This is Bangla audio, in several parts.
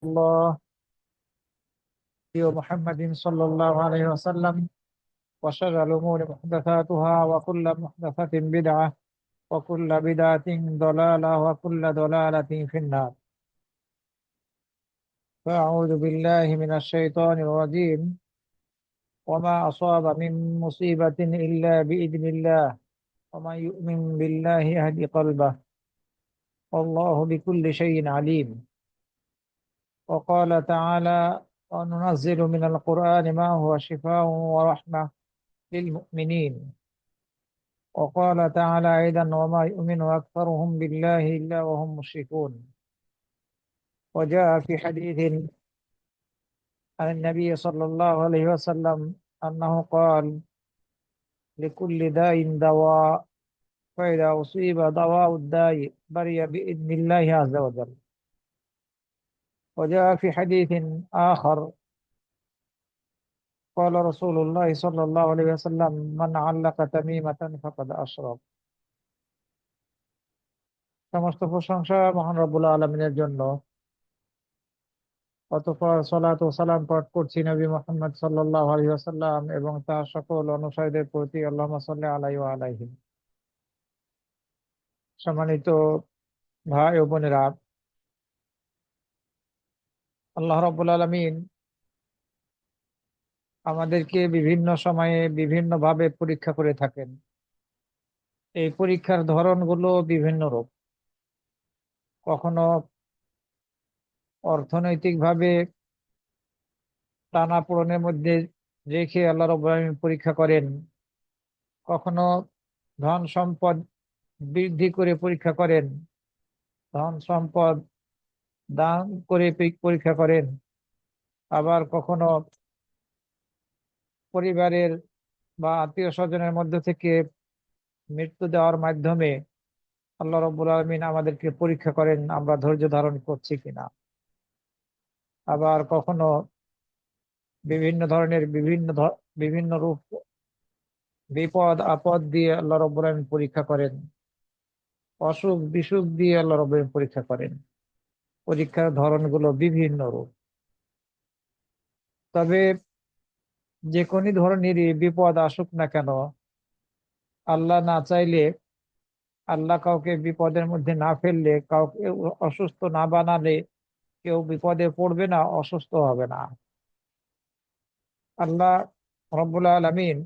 الله محمد صلى الله عليه وسلم وشر الأمور محدثاتها وكل محدثة بدعة وكل بدعة ضلالة وكل ضلالة في النار. فأعوذ بالله من الشيطان الرجيم. وما أصاب من مصيبة إلا بإذن الله ومن يؤمن بالله يهد قلبه والله بكل شيء عليم. وقال تعالى: وننزل من القرآن ما هو شفاء ورحمة للمؤمنين. وقال تعالى أيضا: وما يؤمن أكثرهم بالله إلا وهم مشركون. وجاء في حديث عن النبي صلى الله عليه وسلم أنه قال: لكل داء دواء، فإذا أصيب دواء الداء برئ بإذن الله عز وجل. وجاء في حديث آخر قال رسول الله صلى الله عليه وسلم: من علق تميمة فقد أشرك। সমস্ত প্রশংসা মহান রব্বুল আলামিনের জন্য। অতঃপর সালাত ও সালাম পাঠ করছি নবী মুহাম্মদ সাল্লাল্লাহু আলাইহি ওয়াসাল্লাম এবং তার সকল অনুসারীদের প্রতি। আল্লাহুম্মা সাল্লি আলাইহি ওয়া আলাইহিম। সম্মানিত ভাই ও বোনেরা, আল্লাহ রাব্বুল আলামিন আমাদেরকে বিভিন্ন সময়ে বিভিন্ন ভাবে পরীক্ষা করে থাকেন। এই পরীক্ষার ধরনগুলো বিভিন্ন রূপ। কখনো অর্থনৈতিকভাবে টানাপোড়েনের মধ্যে রেখে আল্লাহ রাব্বুল আলামিন পরীক্ষা করেন। কখনো ধন সম্পদ বৃদ্ধি করে পরীক্ষা করেন, ধন সম্পদ দান করে পরীক্ষা করেন। আবার কখনো পরিবারের বা আত্মীয় স্বজনের মধ্যে থেকে মৃত্যু দেওয়ার মাধ্যমে আল্লাহ রাব্বুল আলামিন আমাদেরকে পরীক্ষা করেন আমরা ধৈর্য ধারণ করছি কিনা। আবার কখনো বিভিন্ন ধরনের বিভিন্ন রূপ বিপদ আপদ দিয়ে আল্লাহ রাব্বুল আলামিন পরীক্ষা করেন। অসুখ বিসুখ দিয়ে আল্লাহ রাব্বুল আলামিন পরীক্ষা করেন। পরীক্ষার ধরনগুলো বিভিন্ন রূপ। তবে যে কোনো ধরনেরই বিপদ আসুক না কেন, আল্লাহ না চাইলে, আল্লাহ কাউকে বিপদের মধ্যে না ফেললে, কাউকে অসুস্থ না বানালে কেউ বিপদে পড়বে না, অসুস্থ হবে না। আল্লাহ রব্বুল আলামিন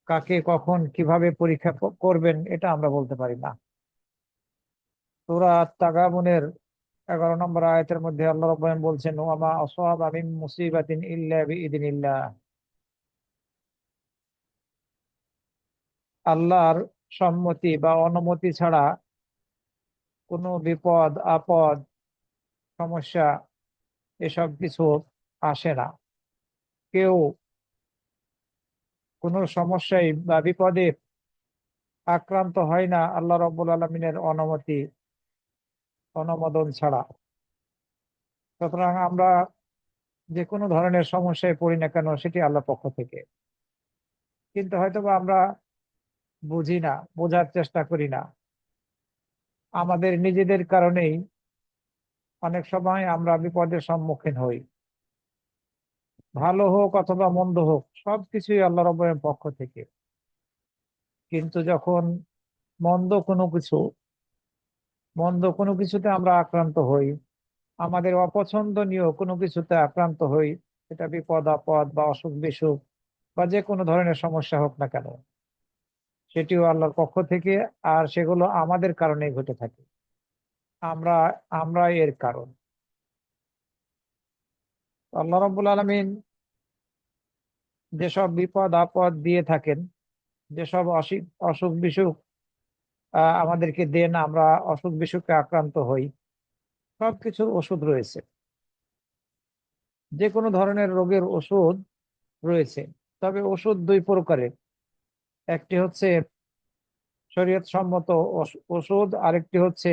কাকে কখন কিভাবে পরীক্ষা করবেন এটা আমরা বলতে পারি না। সূরা আত-তাগাবুনের 11 নম্বর আয়াতের মধ্যে আল্লাহ রাব্বুল আলামিন বলছেন: ওয়ামা আসাবা মিন মুসিবাতিন ইল্লা বিইذنিল্লাহ। আল্লাহর সম্মতি বা অনুমতি ছাড়া কোনো বিপদ আপদ সমস্যা এসব কিছু আসে না। কেউ কোনো সমস্যায় বা বিপদে আক্রান্ত হয় না আল্লাহ রাব্বুল আলামিনের অনুমোদন ছাড়া। সুতরাং আমরা যে কোনো ধরনের সমস্যায় পড়ি না কেন সেটি আল্লাহর পক্ষ থেকে। কিন্তু হয়তোবা আমরা বুঝি না, বোঝার চেষ্টা করি না। আমাদের নিজেদের কারণেই অনেক সময় আমরা বিপদের সম্মুখীন হই। ভালো হোক অথবা মন্দ হোক, সবকিছুই আল্লাহ রাব্বুল পক্ষ থেকে। কিন্তু যখন মন্দ কোনো কিছু মন্দ কোনো কিছুতে আমরা আক্রান্ত হই, আমাদের অপছন্দনীয় কোনো কিছুতে আক্রান্ত হই, সেটা বিপদ আপদ বা অসুখ বিসুখ বা যে কোনো ধরনের সমস্যা হোক না কেন, সেটিও আল্লাহর পক্ষ থেকে। আর সেগুলো আমাদের কারণেই ঘটে থাকে। আমরা আমরা এর কারণ। আল্লাহ রাব্বুল আলামিন যেসব বিপদ আপদ দিয়ে থাকেন, যেসব অসুখ বিসুখ আমাদেরকে দেন, আমরা অসুখ বিসুখে আক্রান্ত হই, সবকিছুর ওষুধ রয়েছে। যে কোনো ধরনের রোগের ওষুধ রয়েছে। তবে ওষুধ দুই প্রকারের। একটি হচ্ছে শরীয়ত সম্মত ওষুধ, আরেকটি হচ্ছে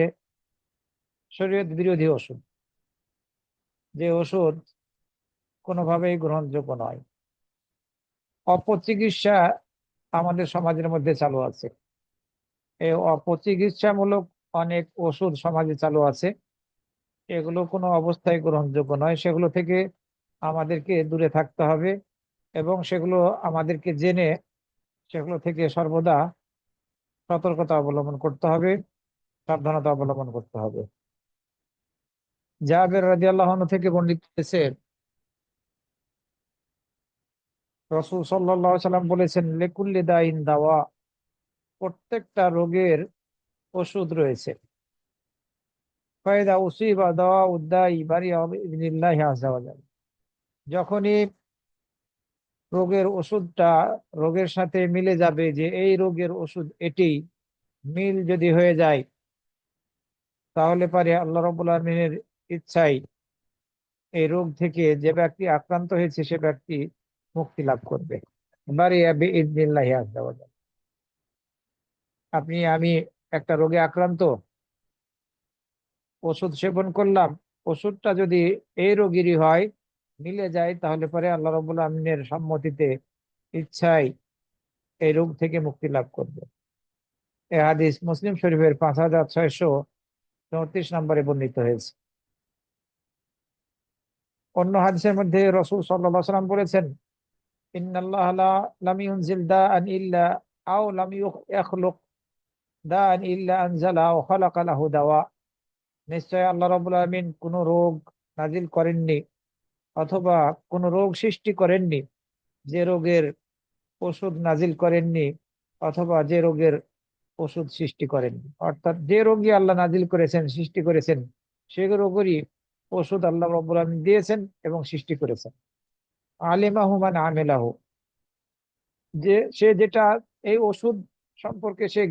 শরীয়ত বিরোধী ওষুধ, যে ওষুধ কোনোভাবেই গ্রহণযোগ্য নয়। অপচিকিৎসা আমাদের সমাজের মধ্যে চালু আছে। এই অপচিকিৎসামূলক অনেক ওষুধ সমাজে চালু আছে, এগুলো কোনো অবস্থায় গ্রহণযোগ্য নয়, সেগুলো থেকে আমাদেরকে দূরে থাকতে হবে এবং সেগুলো আমাদেরকে জেনে সেগুলো থেকে সর্বদা সতর্কতা অবলম্বন করতে হবে, সাবধানতা অবলম্বন করতে হবে। জাবের রাদিয়াল্লাহু আনহু থেকে বর্ণিত হয়েছে, রাসূল সাল্লাল্লাহু আলাইহি সাল্লাম বলেছেন, লিকুল্লি দাইন দাওয়া, প্রত্যেকটা রোগের ওষুধ রয়েছে। ফাইদা উসিবা দাওয়া উদ্দাই বারিয়া বিইذনিল্লাহি আযজা ওয়া জাল। যখনই রোগের ওষুধটা রোগের সাথে মিলে যাবে, যে এই রোগের ওষুধ এটি, মিল যদি হয়ে যায়, তাহলে পারে আল্লাহ রাব্বুল আলামিনের ইচ্ছায় এই রোগ থেকে যে ব্যক্তি আক্রান্ত হয়েছে সে ব্যক্তি মুক্তি লাভ করবে। বারিয়া বিইذনিল্লাহি আযজা ওয়া জাল। আমি একটা রোগে আক্রান্ত, ওষুধ সেবন করলাম, ওষুধটা যদি এই রোগেরই হয়, মিলে যায়, তাহলে পরে আল্লাহ রাব্বুল আমিনের সম্মতিতে, ইচ্ছায় এই রোগ থেকে মুক্তি লাভ করবে। এই হাদিস মুসলিম শরীফের 5634 নম্বরে বর্ণিত হয়েছে। অন্য হাদিসের মধ্যে রাসূল সাল্লাল্লাহু আলাইহি ওয়াসাল্লাম বলেছেন, ইন্নাল্লাহা লাম ইউনজিল দাআন ইল্লা আও লাম ইয়াখলুক দাআন ইল্লা আনজালা ওয়া খালাকা লাহু দাওয়া। নিশ্চয় আল্লাহ রাব্বুল আলামিন কোন রোগ নাজিল করেননি অথবা কোন রোগ সৃষ্টি করেননি যে রোগের ওষুধ নাজিল করেননি, অথবা যে রোগের ওষুধ সৃষ্টি করেননি। অর্থাৎ যে রোগী আল্লাহ নাজিল করেছেন, সৃষ্টি করেছেন, সে রোগেরই ওষুধ আল্লাহ রাব্বুল আলামিন দিয়েছেন এবং সৃষ্টি করেছেন। আলিমাহু মান আমিলাহু, যে সে যেটা, এই ওষুধ সম্পর্কে সে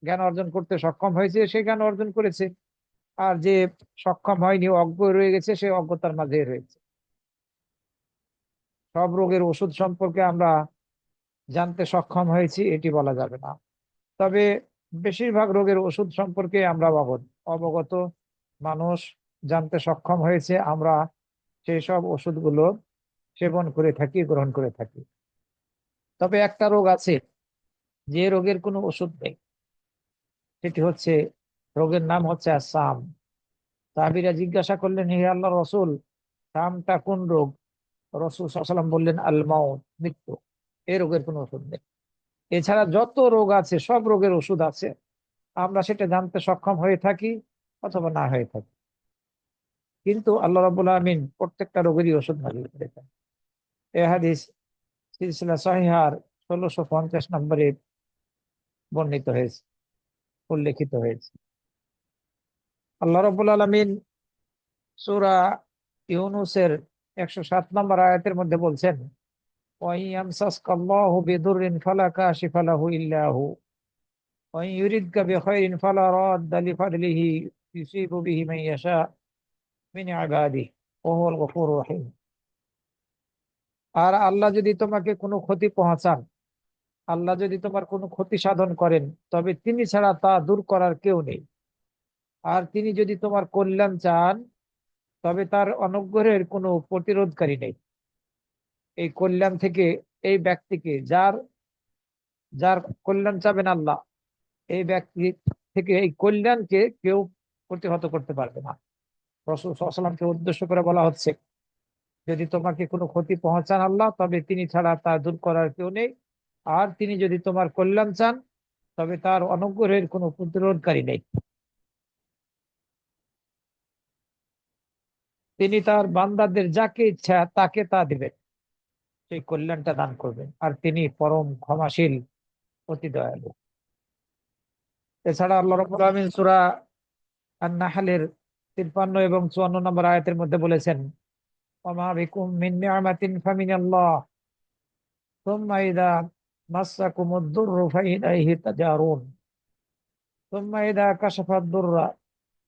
জ্ঞান অর্জন করতে সক্ষম হয়েছে, সে জ্ঞান অর্জন করেছে। আর যে সক্ষম হয়নি, অজ্ঞ রয়ে গেছে, সে অজ্ঞতার মাঝে রয়েছে। সব রোগের ওষুধ সম্পর্কে আমরা জানতে সক্ষম হয়েছি এটি বলা যাবে না, তবে বেশিরভাগ রোগের ওষুধ সম্পর্কে আমরা অবগত, মানুষ জানতে সক্ষম হয়েছে। আমরা সেই সব ওষুধগুলো সেবন করে থাকি, গ্রহণ করে থাকি। তবে একটা রোগ আছে যে রোগের কোনো ওষুধ নেই, সেটি হচ্ছে, রোগের নাম হচ্ছে সাম। সাহাবীরা জিজ্ঞাসা করলেন, হে আল্লাহ রসুল, সামটা কোন রোগ? রাসূল সাল্লাল্লাহু আলাইহি ওয়াসাল্লাম বললেন, আল মাউত, মৃত্যু। এই রোগের কোনো ওষুধ নেই। এছাড়া যত রোগ আছে সব রোগের ওষুধ আছে, আমরা সেটা জানতে সক্ষম হয়ে থাকি অথবা না হয়ে থাকি, কিন্তু আল্লাহ রাব্বুল আলামিন প্রত্যেকটা রোগেরই ওষুধ নাযিল করেছেন। এই হাদিস সিলসিলা সহিহার 1650 নম্বরে বর্ণিত হয়েছে, উল্লেখিত হয়েছে। আল্লাহ রাব্বুল আলামিন সূরা ইউনূসের 107 নম্বর আয়াতের মধ্যে বলছেন, ওয়াইয়ামসাসকাল্লাহু বিদুররিন ফালা কাশিফা লাহু ইল্লা হু ওয়াইন ইউরিদকা বিখাইরিন ফালা রাদ্দা লিফাদলিহি ইউসিবু বিহি মান ইয়াশা মিন ইবাদিহি ওয়া হুয়াল গফুরুর রহিম। আর আল্লাহ যদি তোমাকে কোনো ক্ষতি পৌঁছান, আল্লাহ যদি তোমার কোনো ক্ষতি সাধন করেন, তবে তিনি ছাড়া তা দূর করার কেউ নেই। আর তিনি যদি তোমার কল্যাণ চান, তবে তার অনুগ্রহের কোনো প্রতিরোধকারী নেই। এই কল্যাণ থেকে এই ব্যক্তিকে, যার যার কল্যাণ চাবেন আল্লাহ, এই ব্যক্তি থেকে এই কল্যাণকে কেউ প্রতিহত করতে পারবে না। রাসূল সাল্লাল্লাহু আলাইহি ওয়াসাল্লামকে উদ্দেশ্য করে বলা হচ্ছে, যদি তোমাকে কোনো ক্ষতি পৌঁছান আল্লাহ, তবে তিনি ছাড়া তা দূর করার কেউ নেই। আর তিনি যদি তোমার কল্যাণ চান, তবে তার অনুগ্রহের কোনো প্রতিরোধকারী নেই। তিনি তার বান্দাদের যাকে ইচ্ছা তাকে তা দিবেন, সেই কল্যাণটা দান করবেন, আর তিনি পরম ক্ষমাশীল, অতি দয়ালু। এছাড়া আল্লাহ রাব্বুল আলামিন সূরা আন-নাহলের 53 এবং 54 নম্বর আয়াতের মধ্যে বলেছেন, ওয়ামা বিকুম মিন নি'মাতিন ফামিনাল্লাহ সুম্মা ইযা মাসসাকুমুদ দুররু ফাইলাইহি তাজারুন সুম্মা ইযা কাশাফাদ দুররা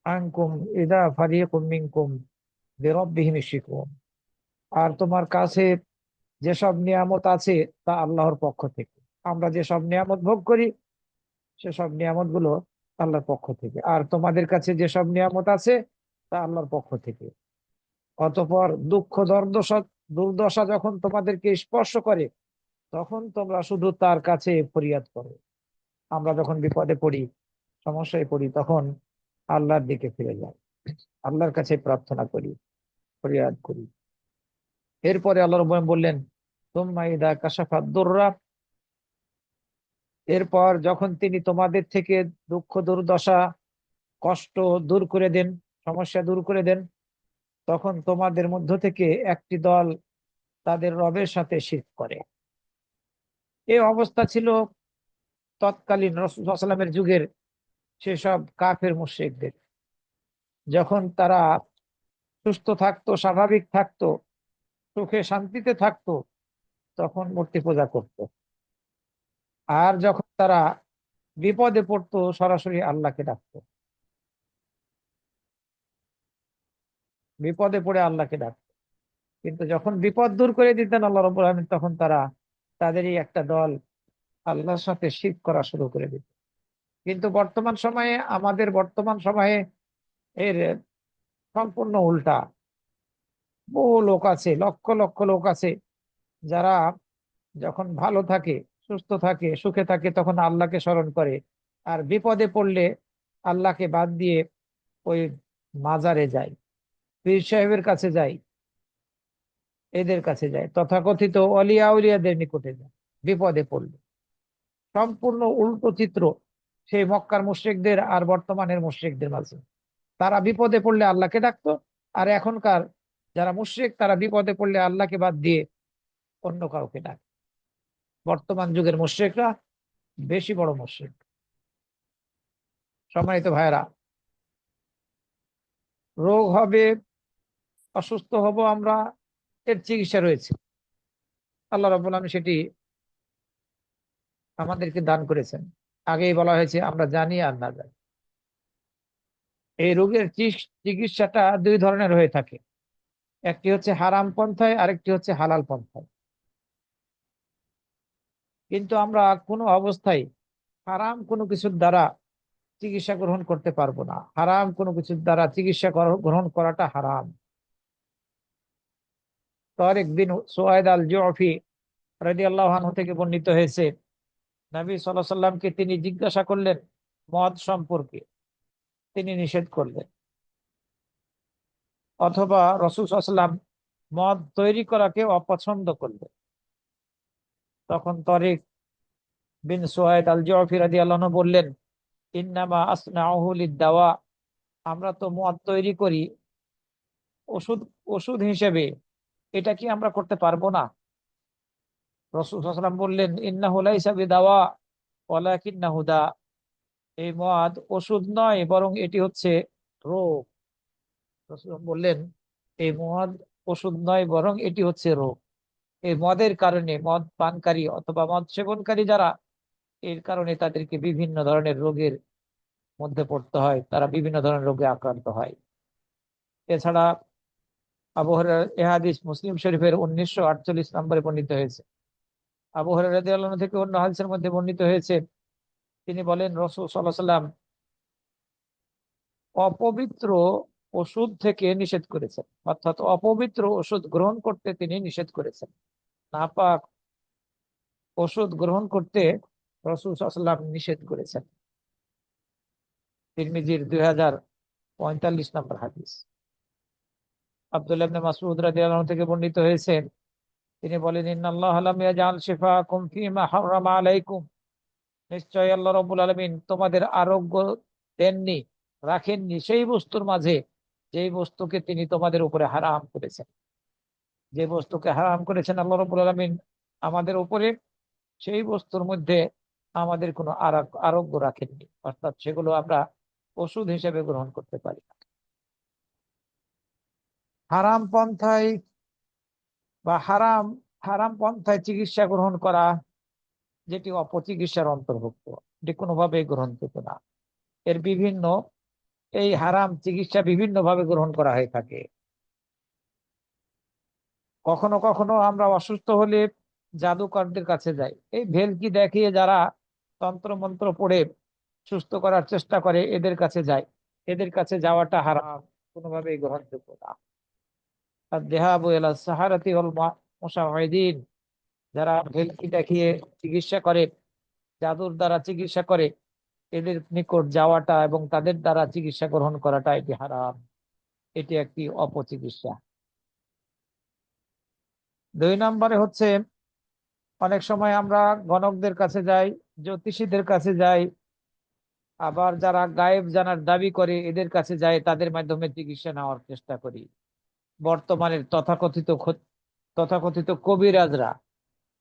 আনকুম ইযা ফারিকুম মিনকুম বিরাব্বিহিম ইউশরিকুন। আর তোমার কাছে যেসব নিয়ামত আছে তা আল্লাহর পক্ষ থেকে। আমরা যেসব নিয়ামত ভোগ করি সেসব নিয়ামত গুলো আল্লাহর পক্ষ থেকে, আর তোমাদের কাছে যেসব নিয়ামত আছে তা আল্লাহর পক্ষ থেকে। অতঃপর দুঃখ দুর্দশা দুর্দশা যখন তোমাদেরকে স্পর্শ করে, তখন তোমরা শুধু তার কাছে ফরিয়াদ করো। আমরা যখন বিপদে পড়ি, সমস্যায় পড়ি, তখন আল্লাহর দিকে ফিরে যাই। আল্লাহর কাছে প্রার্থনা করি, ফরিয়াদ করি। এরপরে আল্লাহ রাব্বুল আলামিন বললেন, সুম্মা ইযা কাশাফা দুররা, এরপর যখন তিনি তোমাদের থেকে দুঃখ দুর্দশা কষ্ট দূর করে দেন, সমস্যা দূর করে দেন, তখন তোমাদের মধ্য থেকে একটি দল তাদের রবের সাথে শিরক করে। এই অবস্থা ছিল তৎকালীন রাসূলুল্লাহ সাল্লাল্লাহু আলাইহি ওয়াসাল্লামের যুগের সেসব কাফের মুশরিকদের। যখন তারা সুস্থ থাকতো, স্বাভাবিক থাকতো, সুখে শান্তিতে থাকতো, তখন মূর্তি পূজা করত। আর যখন তারা বিপদে পড়তো, সরাসরি আল্লাহকে ডাকতো। বিপদে পড়ে আল্লাহকে ডাকতো, কিন্তু যখন বিপদ দূর করে দিতেন আল্লাহ রাব্বুল আলামিন, তখন তারা তাদেরই একটা দল আল্লাহর সাথে শিরক করা শুরু করে দিত। কিন্তু বর্তমান সময়ে, আমাদের বর্তমান সময়ে এর সম্পূর্ণ উল্টা। বহু লোক আছে, লক্ষ লক্ষ লোক আছে, যারা যখন ভালো থাকে, সুস্থ থাকে, সুখে থাকে, তখন আল্লাহকে স্মরণ করে। আর বিপদে পড়লে আল্লাহকে বাদ দিয়ে ওই মাজারে যায়, পীর সাহেবের কাছে যায়, এদের কাছে যায়, তথাকথিত অলিয়া উলিয়াদের নিকটে যায় বিপদে পড়লে। সম্পূর্ণ উল্টো চিত্র সেই মক্কার মুশরিকদের আর বর্তমানের মুশরিকদের মাঝে। তারা বিপদে পড়লে আল্লাহকে ডাকতো, আর এখনকার যারা মুশরিক তারা বিপদে পড়লে আল্লাহকে বাদ দিয়ে অন্য কাউকে ডাকে। বর্তমান যুগের মুশরিকরা বেশি বড় মুশরিক। সম্মানিত ভাইরা, রোগ হবে, অসুস্থ হব আমরা, এর চিকিৎসা রয়েছে। আল্লাহ রাব্বুল আলামিন সেটি আমাদেরকে দান করেছেন। আগেই বলা হয়েছে, আমরা জানি আর না জানি। এই রোগের চিকিৎসাটা দুই ধরনের হয়ে থাকে। একটি হচ্ছে হারাম পন্থায়, আরেকটি হচ্ছে হালাল পন্থায়। কিন্তু আমরা কোনো অবস্থায় হারাম কোনো কিছুর দ্বারা চিকিৎসা গ্রহণ করতে পারবো না। হারাম কোনো কিছুর দ্বারা চিকিৎসা গ্রহণ করাটা হারাম। তারিক বিন সুয়াইদ আল জুফি রাদিয়াল্লাহু আনহু থেকে বর্ণিত হয়েছে, নবী সাল্লাল্লাহু আলাইহি সাল্লামকে তিনি জিজ্ঞাসা করলেন মদ সম্পর্কে, তিনি নিষেধ করলেন। অথবা রাসূল সাল্লাল্লাহু আলাইহি সাল্লাম মদ তৈরি করাকে অপছন্দ করলেন। তখন তারিক বিন সুয়াইদ আল জুফি রাদিয়াল্লাহু আনহু বললেন, ইন্নামা আসনাউহু লিদ-দাওয়া, আমরা তো মদ তৈরি করি ওষুধ, ওষুধ হিসেবে, এটা কি আমরা করতে পারবো না? রাসূল সাল্লাল্লাহু আলাইহি ওয়াসাল্লাম বললেন, ইন্নাহু লাইসা বিদাওয়া ওয়ালাকিন্নাহু দা, এই মদ ওষুধ নয়, বরং এটি হচ্ছে রোগ। রাসূল বললেন, এই মদ ওষুধ নয়, বরং এটি হচ্ছে রোগ। এই মদের কারণে, মদ পানকারী অথবা মদ সেবনকারী যারা, এর কারণে তাদেরকে বিভিন্ন ধরনের রোগের মধ্যে পড়তে হয়, তারা বিভিন্ন ধরনের রোগে আক্রান্ত হয়। এছাড়া আবু হুরায়রা, এ হাদিস মুসলিম শরীফের 1948 নম্বরে বর্ণিত হয়েছে। আবু হুরায়রা রাদিয়াল্লাহু আনহু থেকে অন্য হাদিসের মধ্যে বর্ণিত হয়েছে, তিনি বলেন, রাসূল সাল্লাল্লাহু আলাইহি ওয়াসাল্লাম অপবিত্র ওষুধ থেকে নিষেধ করেছেন, অর্থাৎ অপবিত্র ওষুধ গ্রহণ করতে তিনি নিষেধ করেছেন। নাপাক ওষুধ গ্রহণ করতে রাসূল সাল্লাল্লাহু আলাইহি ওয়াসাল্লাম নিষেধ করেছেন। তিরমিজির 2045 নম্বর হাদিস। আব্দুল্লাহ ইবনে মাসউদ রাদিয়াল্লাহু আনহু থেকে বর্ণিত হয়েছে, তিনি বলেন, ইন্নাল্লাহা লাম ইয়াজআল শিফাআকুম ফীমা হাররামা আলাইকুম, নিশ্চয়ই আল্লাহ রাব্বুল আলামিন তোমাদের আরোগ্য দেননি, রাখেননি সেই বস্তুর মাঝে যেই বস্তুকে তিনি তোমাদের উপরে হারাম করেছেন। যে বস্তুকে হারাম করেছেন আল্লাহ রাব্বুল আলামিন আমাদের উপরে, সেই বস্তুর মধ্যে আমাদের কোনো আরোগ্য রাখেননি, অর্থাৎ সেগুলো আমরা ওষুধ হিসেবে গ্রহণ করতে পারি না। হারাম পন্থায় বা হারাম হারাম পন্থায় চিকিৎসা গ্রহণ করা, যেটি অপচিকিৎসার অন্তর্ভুক্ত, এটি কোনোভাবেই গ্রহণযোগ্য না। এর বিভিন্ন, এই হারাম চিকিৎসা বিভিন্ন ভাবে গ্রহণ করা হয়ে থাকে। কখনো কখনো আমরা অসুস্থ হলে জাদুকরদের কাছে যাই, এই ভেলকি দেখিয়ে যারা তন্ত্র মন্ত্র পড়ে সুস্থ করার চেষ্টা করে, এদের কাছে যাই। এদের কাছে যাওয়াটা হারাম, কোনোভাবেই গ্রহণযোগ্য না। আর দেহাবু ইলা সাহারাতি ওয়াল মুশাওয়াইদিন, যারা ভেলকি দেখিয়ে চিকিৎসা করে, জাদুর দ্বারা চিকিৎসা করে, এদের নিকট যাওয়াটা এবং তাদের দ্বারা চিকিৎসা গ্রহণ করাটা এটি হারাম। এটি একটি অপচিকিৎসা। 2 নম্বরে হচ্ছে অনেক সময় আমরা গণকদের কাছে যাই, জ্যোতিষীদের কাছে যাই, আবার যারা গায়েব জানার দাবি করে এদের কাছে যাই, তাদের মাধ্যমে চিকিৎসা নেওয়ার চেষ্টা করি। বর্তমানের তথাকথিত কবিরাজরা,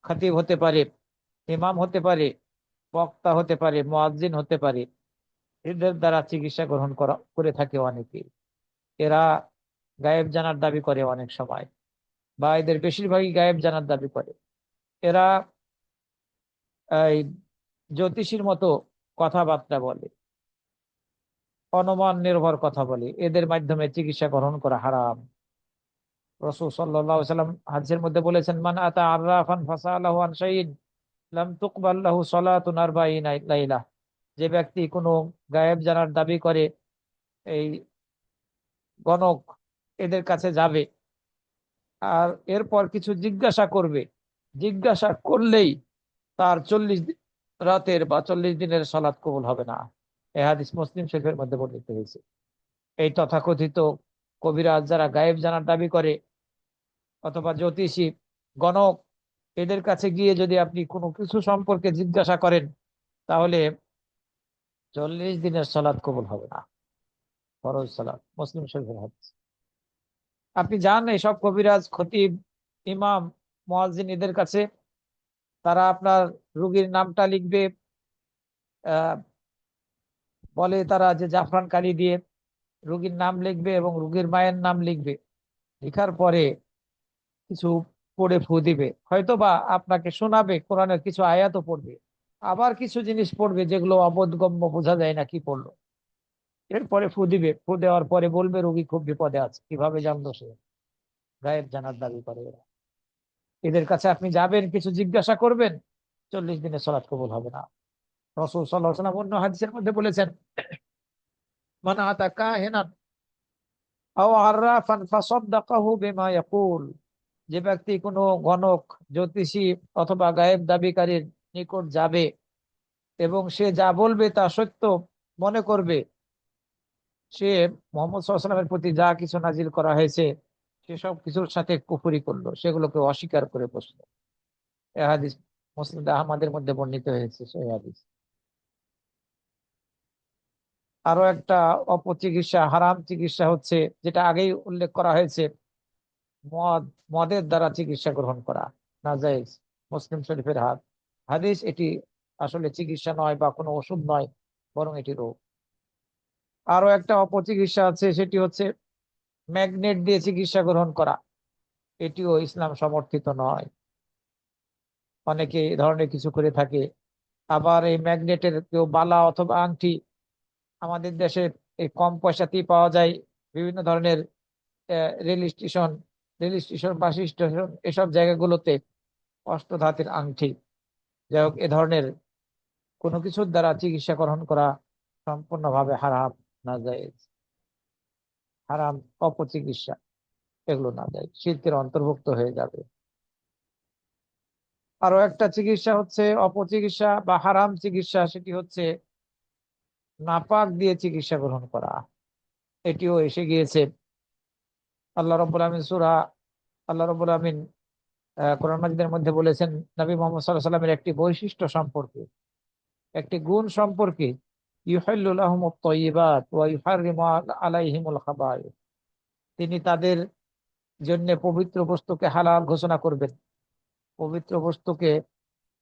খতিব হতে পারে, ইমাম হতে পারে, বক্তা হতে পারে, মুয়াজ্জিন হতে পারে, এদের দ্বারা চিকিৎসা গ্রহণ করে থাকে অনেকে। এরা গায়েব জানার দাবি করে অনেক সময়, বা এদের বেশিরভাগই গায়েব জানার দাবি করে। এরা এই জ্যোতিষীর মতো কথাবার্তা বলে, অনুমান নির্ভর কথা বলে, এদের মাধ্যমে চিকিৎসা গ্রহণ করা হারাম। রাসূল সাল্লাল্লাহু আলাইহি ওয়াসাল্লাম হাদিসের মধ্যে বলেছেন, মান আতা আররাফান ফাসালাহু আন শাইইন লাম তুকবাল লাহু সালাতুন 40 লাইলা। যে ব্যক্তি কোনো গায়েব জানার দাবি করে, এই গণক এদের কাছে যাবে আর এরপর কিছু জিজ্ঞাসা করবে, জিজ্ঞাসা করলেই তার 40 রাতের বা 40 দিনের সালাত কবুল হবে না। এই হাদিস মুসলিম শরীফের মধ্যে বর্ণিত হয়েছে। এই তথাকথিত কবিরাজ যারা গায়েব জানার দাবি করে, অথবা জ্যোতিষী, গণক, এদের কাছে গিয়ে যদি আপনি কোনো কিছু সম্পর্কে জিজ্ঞাসা করেন, তাহলে 40 দিনের সালাত কবুল হবে না, ফরজ সালাত। মুসলিম শরীফের হাদিস। আপনি যান এইসব কবিরাজ, খতিব, ইমাম, মুয়াজ্জিন এদের কাছে, তারা আপনার রোগীর নামটা লিখবে, আহ বলে তারা যে জাফরান কালি দিয়ে রোগীর নাম লিখবে এবং রোগীর মায়ের নাম লিখবে। লেখার পরে কিছু পড়ে ফু দিবে, হয়তো বা আপনাকে শোনাবে, কোরআনের কিছু আয়াতও পড়বে, আবার কিছু জিনিস পড়বে যেগুলো অবোধগম্য, বোঝা যায় না কি পড়লো। এরপরে ফু দিবে, ফু দেওয়ার পরে বলবে রোগী খুব বিপদে আছে। কিভাবে জানলো সে? গায়েব জানার দাবি করে এরা। এদের কাছে আপনি যাবেন, কিছু জিজ্ঞাসা করবেন, 40 দিনের সালাত কবুল হবে না। রাসূল সাল্লাল্লাহু আলাইহি ওয়াসাল্লাম অন্য হাদিসের মধ্যে বলেছেন, মান আতা কাহিনান আও আররাফান ফাসাদদাকাহু বিমা ইয়াকুল। যে ব্যক্তি কোনো গণক, জ্যোতিষী অথবা গায়েব দাবিকারীর নিকট যাবে এবং সে যা বলবে তা সত্য মনে করবে, সে মুহাম্মদ সাল্লাল্লাহু আলাইহি ওয়াসাল্লামের প্রতি যা কিছু নাজিল করা হয়েছে সেসব কিছুর সাথে কুফরি করলো, সেগুলোকে অস্বীকার করে বসলো। এ হাদিস মুসনাদ আহমদের মধ্যে বর্ণিত হয়েছে, সেই হাদিস। আরো একটা অপচিকিৎসা, হারাম চিকিৎসা হচ্ছে, যেটা আগেই উল্লেখ করা হয়েছে, মদ, মদের দ্বারা চিকিৎসা গ্রহণ করা নাজায়েজ। মুসলিম শরীফের হাদিস। এটি আসলে চিকিৎসা নয় বা কোনো ওষুধ নয়, বরং এটি রোগ। আরো একটা অপচিকিৎসা আছে, সেটি হচ্ছে ম্যাগনেট দিয়ে চিকিৎসা গ্রহণ করা। এটিও ইসলাম সমর্থিত নয়। অনেকে এই ধরনের কিছু করে থাকে। আবার এই ম্যাগনেটের কেউ বালা অথবা আংটি আমাদের দেশে এই কম পয়সাতেই পাওয়া যায়। বিভিন্ন ধরনের রেল স্টেশন, বাস স্টেশন, এসব জায়গাগুলোতে অষ্টধাতুর আংটি, যাই হোক, এ ধরনের কোনো কিছুর দ্বারা চিকিৎসা গ্রহণ করা সম্পূর্ণভাবে হারাম, নাজায়েজ, হারাম, অপচিকিৎসা, এগুলো নাজায়েজ, শিরকের অন্তর্ভুক্ত হয়ে যাবে। আরো একটা চিকিৎসা হচ্ছে অপচিকিৎসা বা হারাম চিকিৎসা, সেটি হচ্ছে নাপাক দিয়ে চিকিৎসা গ্রহণ করা। এটিও এসে গিয়েছে। আল্লাহ রাব্বুল আমিন আল্লাহ রাব্বুল আমিন কোরআন মাজিদের মধ্যে বলেছেন, নবী মুহাম্মদ সাল্লাল্লাহু আলাইহি ওয়াসাল্লামের একটি বৈশিষ্ট্য সম্পর্কে, একটি গুণ সম্পর্কে, ইউহিল্লু লাহুমুত তাইয়্যিবাত ওয়া ইউহাররিমু আলাইহিমুল খাবায়েথ। তিনি তাদের জন্য পবিত্র বস্তুকে হালাল ঘোষণা করবেন, পবিত্র বস্তুকে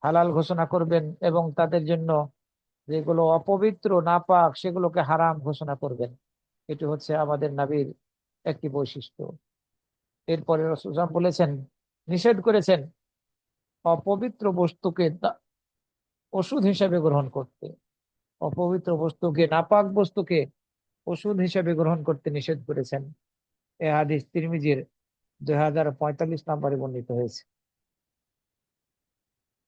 হালাল ঘোষণা করবেন, এবং তাদের জন্য যেগুলো অপবিত্র, নাপাক, সেগুলোকে হারাম ঘোষণা করবেন। এটি হচ্ছে আমাদের নবীর একটি বৈশিষ্ট্য। এরপরে রাসূল সাল্লাল্লাহু আলাইহি ওয়াসাল্লাম বলেছেন, নিষেধ করেছেন অপবিত্র বস্তুকে ওষুধ হিসেবে গ্রহণ করতে, অপবিত্র বস্তুকে, নাপাক বস্তুকে ওষুধ হিসেবে গ্রহণ করতে নিষেধ করেছেন। এ হাদিস তিরমিজির 2045 নম্বরে বর্ণিত হয়েছে।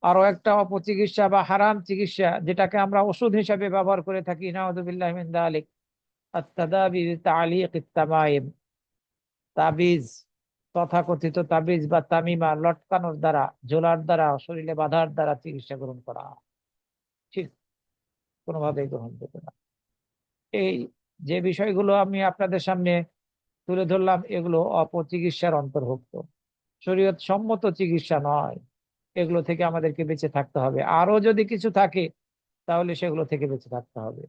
আরো একটা অপচিকিৎসা বা হারাম চিকিৎসা, যেটাকে আমরা ওষুধ হিসেবে ব্যবহার করে থাকি, নাউযুবিল্লাহি মিন যালিক, আত-তাদাবি বিতালিক আত-তামাইম। তাবিজ, তথাকথিত তাবিজ বা তামিমা লটকানোর দ্বারা, ঝোলার দ্বারা, শরীরে বাঁধার দ্বারা চিকিৎসা গ্রহণ করা ঠিক কোনোভাবেই গ্রহণযোগ্য না। এই যে বিষয়গুলো আমি আপনাদের সামনে তুলে ধরলাম, এগুলো অপচিকিৎসার অন্তর্ভুক্ত, শরীয়ত সম্মত চিকিৎসা নয়। এগুলো থেকে আমাদেরকে বেঁচে থাকতে হবে। আরো যদি কিছু থাকে তাহলে সেগুলো থেকে বেঁচে থাকতে হবে।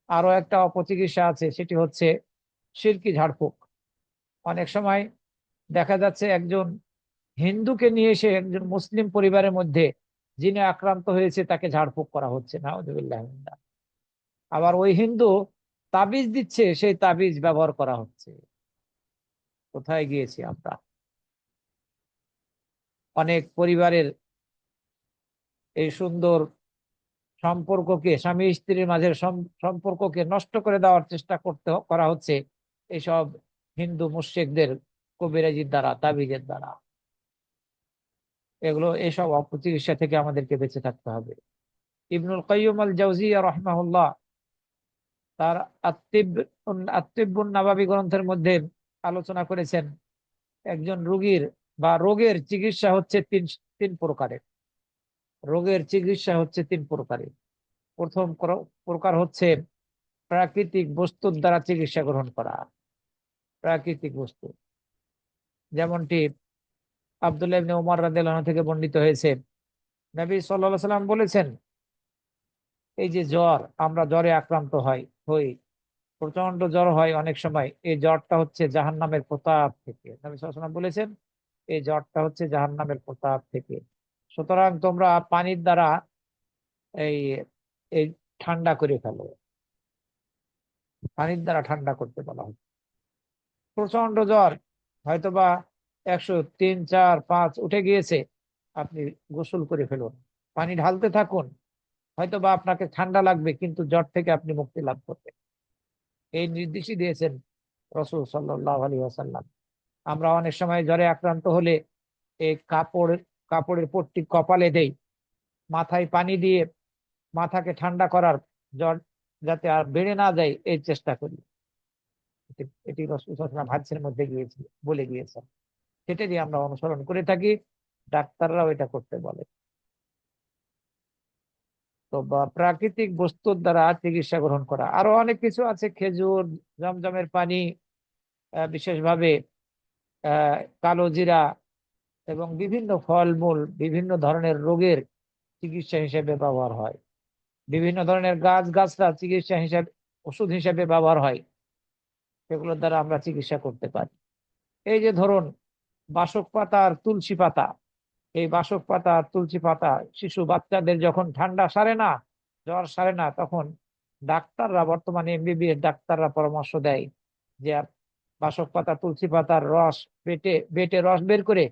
আরো একটা অপচিকিৎসা আছে, সেটি হচ্ছে শিরকি ঝাড়ফুঁক। অনেক সময় দেখা যাচ্ছে একজন হিন্দুকে নিয়ে এসে একজন মুসলিম পরিবারের মধ্যে যিনি আক্রান্ত হয়েছে তাকে ঝাড়ফুঁক করা হচ্ছে, নাউযুবিল্লাহ। আবার ওই হিন্দু তাবিজ দিচ্ছে, সেই তাবিজ ব্যবহার করা হচ্ছে। কোথায় গিয়েছি আমরা? অনেক পরিবারের এই সুন্দর সম্পর্ককে, স্বামী স্ত্রীর মাঝের সম্পর্ককে নষ্ট করে দেওয়ার চেষ্টা করা হচ্ছে এইসব হিন্দু মুশরিকদের কবিরাজির দ্বারা, তাবিজের দ্বারা। এইসব অপচিকিৎসা থেকে আমাদেরকে বেঁচে থাকতে হবে। ইবনুল কাইয়্যিম আল জাওজিয়া রাহিমাহুল্লাহ তার আত-তিব্বুন নাবাবী গ্রন্থের মধ্যে আলোচনা করেছেন, একজন রোগীর বা রোগের চিকিৎসা হচ্ছে তিন তিন প্রকারের। রোগের চিকিৎসা হচ্ছে তিন প্রকারের। প্রথম প্রকার হচ্ছে প্রাকৃতিক বস্তুর দ্বারা চিকিৎসা গ্রহণ করা। প্রাকৃতিক বস্তু, যেমনটি আব্দুল্লাহ ইবনে উমর রাদিয়াল্লাহু আনহু থেকে বর্ণিত হয়েছে, নবী সাল্লাল্লাহু আলাইহি সাল্লাম বলেছেন, এই যে জ্বর, আমরা জ্বরে আক্রান্ত হই, প্রচন্ড জ্বর হয় অনেক সময়, এই জ্বরটা হচ্ছে জাহান্নামের প্রতাপ থেকে। নবী সাল্লাল্লাহু আলাইহি ওয়াসাল্লাম বলেছেন এই জ্বরটা হচ্ছে জাহান্নামের প্রতাপ থেকে। সুতরাং তোমরা পানির দ্বারা এই এই ঠান্ডা করে ফেলো। পানির দ্বারা ঠান্ডা করতে বলা হয়। প্রচন্ড জ্বর, হয়তোবা 103, 4, 5 উঠে গিয়েছে, আপনি গোসল করে ফেলুন, পানি ঢালতে থাকুন। হয়তোবা আপনাকে ঠান্ডা লাগবে, কিন্তু জ্বর থেকে আপনি মুক্তি লাভ করবেন। এই নির্দেশই দিয়েছেন রাসূল সাল্লাল্লাহু আলাইহি ওয়াসাল্লাম। আমরা অনেক সময় জ্বরে আক্রান্ত হলে এই কাপড়ের পট্টি কপালে দেই, মাথায় পানি দিয়ে মাথাকে ঠান্ডা করার, জ্বর যাতে আর বেড়ে না যায় এই চেষ্টা করি। এটি রাসূল সাল্লাল্লাহু আলাইহি ওয়াসাল্লাম হাদিসের মধ্যে বলে গিয়েছেন। সেটাই আমরা অনুসরণ করে থাকি, ডাক্তাররাও এটা করতে বলে। তো প্রাকৃতিক বস্তুর দ্বারা চিকিৎসা গ্রহণ করা, আরো অনেক কিছু আছে, খেজুর, জমজমের পানি, বিশেষভাবে কালো জিরা এবং বিভিন্ন ফলমূল বিভিন্ন ধরনের রোগের চিকিৎসা হিসেবে ব্যবহার হয়। বিভিন্ন ধরনের গাছ গাছরা চিকিৎসা হিসেবে, ওষুধ হিসেবে ব্যবহার হয়। সেগুলোর দ্বারা আমরা চিকিৎসা করতে পারি। এই যে ধরুন বাসক পাতা আর তুলসী পাতা, এই বাসক পাতা আর তুলসী পাতা শিশু বাচ্চাদের যখন ঠান্ডা সারে না, জ্বর সারে না, তখন ডাক্তাররা, বর্তমানে এমবিবিএস ডাক্তাররা পরামর্শ দেয় যে বাসক পাতা তুলসী পাতার রস বেটে বেটে রস বের করে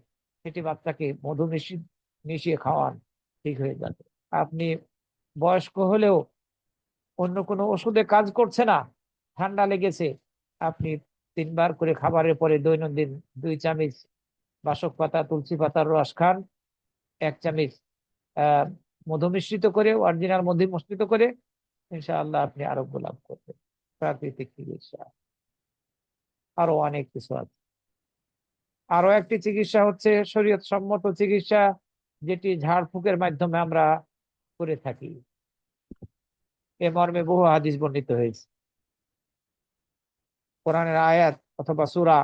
সেটি বাচ্চাকে মধু মিশিয়ে খাওয়ান, ঠিক হয়ে যাবে। আপনি বয়স্ক হলেও অন্য কোনো ওষুধে কাজ করছে না, ঠান্ডা লেগেছে, আপনি 3 বার করে খাবারের পরে দৈনন্দিন 2 চামচ বাসক পাতা তুলসী পাতার রস খান, 1 চামচ আহ মধু মিশ্রিত করে, অরিজিনাল মধু মিশ্রিত করে, ইনশাআল্লাহ আপনি আরোগ্য লাভ করবেন। প্রাকৃতিক চিকিৎসা আরো অনেক কিছু আছে। আরো একটি চিকিৎসা হচ্ছে শরীয়ত সম্মত চিকিৎসা, যেটি ঝাড়ফুঁকের মাধ্যমে আমরা করে থাকি। এ মর্মে বহু হাদিস বর্ণিত হয়েছে। কোরআনের আয়াত অথবা সূরা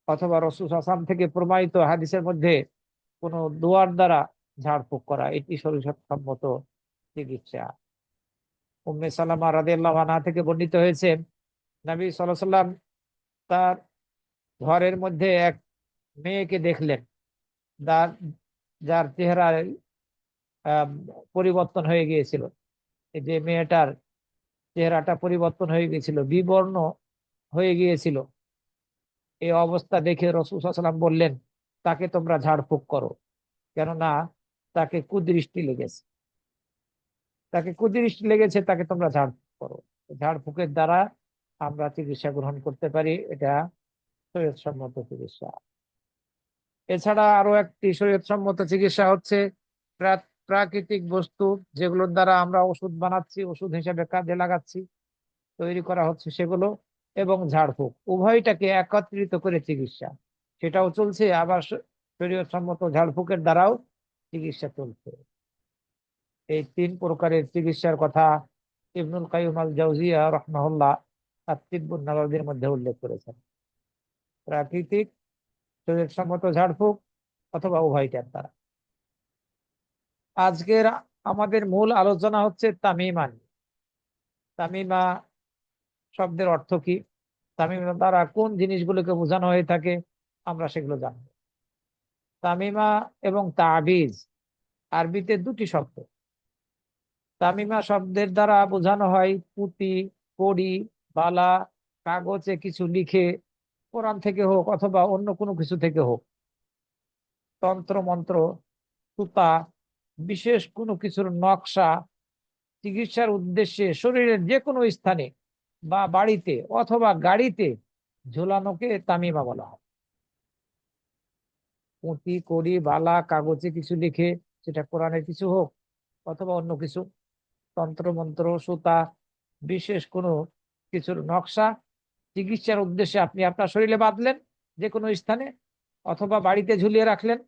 অথবা রাসূল সাল্লাল্লাহু আলাইহি ওয়াসাল্লাম থেকে প্রমাণিত হাদিসের মধ্যে কোন দোয়ার দ্বারা ঝাড়ফুঁক করা, এটি শরীয়ত সম্মত চিকিৎসা। উম্মে সালামা রাদিয়াল্লাহু আনহা থেকে বর্ণিত হয়েছে, নবী সাল্লাল্লাহু আলাইহি ওয়াসাল্লাম তার ঘরের মধ্যে এক মেয়েকে দেখলেন, যার যার চেহারা আহ, পরিবর্তন হয়ে গিয়েছিল। এই যে মেয়েটার চেহারাটা পরিবর্তন হয়ে গিয়েছিল, বিবর্ণ হয়ে গিয়েছিল। এই অবস্থা দেখে রাসূল সাল্লাল্লাহু আলাইহি ওয়াসাল্লাম বললেন, তাকে তোমরা ঝাড়ফুঁক করো, কেননা তাকে কুদৃষ্টি লেগেছে। তাকে তোমরা ঝাড়ফুঁক করো। ঝাড়ফুঁকের দ্বারা আমরা চিকিৎসা গ্রহণ করতে পারি, এটা শরীয়ত সম্মত চিকিৎসা। এছাড়া আরো একটি শরীয়ত সম্মত চিকিৎসা হচ্ছে প্রাকৃতিক বস্তু, যেগুলোর দ্বারা আমরা ওষুধ বানাচ্ছি, ওষুধ হিসেবে কাজে লাগাচ্ছি, তৈরি করা হচ্ছে সেগুলো, এবং ঝাড়ফুঁক, উভয়টাকে একত্রিত করে চিকিৎসা, সেটাও চলছে। আবার শরীয়ত সম্মত ঝাড়ফুঁকের দ্বারাও চিকিৎসা চলছে। এই 3 প্রকারের চিকিৎসার কথা ইবনুল কাইয়্যিম আল জাওজিয়া রাহিমাহুল্লাহ আত-তিব্বুন নাবাবীর মধ্যে উল্লেখ করেছেন। প্রাকৃতিক শরীরসম্মত ঝাড়ফুঁক অথবা উভয়টার দ্বারা। আজকের আমাদের মূল আলোচনা হচ্ছে তামিমা নিয়ে। তামিমা শব্দের অর্থ কি, তামিমা দ্বারা কোন জিনিসগুলোকে বোঝানো হয়ে থাকে, আমরা সেগুলো জানবো। তামিমা এবং তাবিজ আরবিতে দুটি শব্দ। তামিমা শব্দের দ্বারা বোঝানো হয় পুঁতি, কড়ি, বালা, কাগজে কিছু লিখে, কোরআন থেকে হোক অথবা অন্য কোনো কিছু থেকে হোক, তন্ত্র মন্ত্র, সুতা, বিশেষ কোনো কিছুর নকশা, চিকিৎসার উদ্দেশ্যে শরীরের যে কোনো স্থানে বা বাড়িতে অথবা গাড়িতে ঝোলানোকে তামিমা বলা হয়। পুঁতি, কড়ি, বালা, কাগজে কিছু লিখে, সেটা কোরআনের কিছু হোক অথবা অন্য কিছু, তন্ত্র মন্ত্র, সুতা, বিশেষ কোনো কিছুর নকশা, চিকিৎসার উদ্দেশ্যে আপনি আপনার শরীরে বাঁধলেন যে কোনো স্থানে, অথবা বাড়িতে ঝুলিয়ে রাখলেন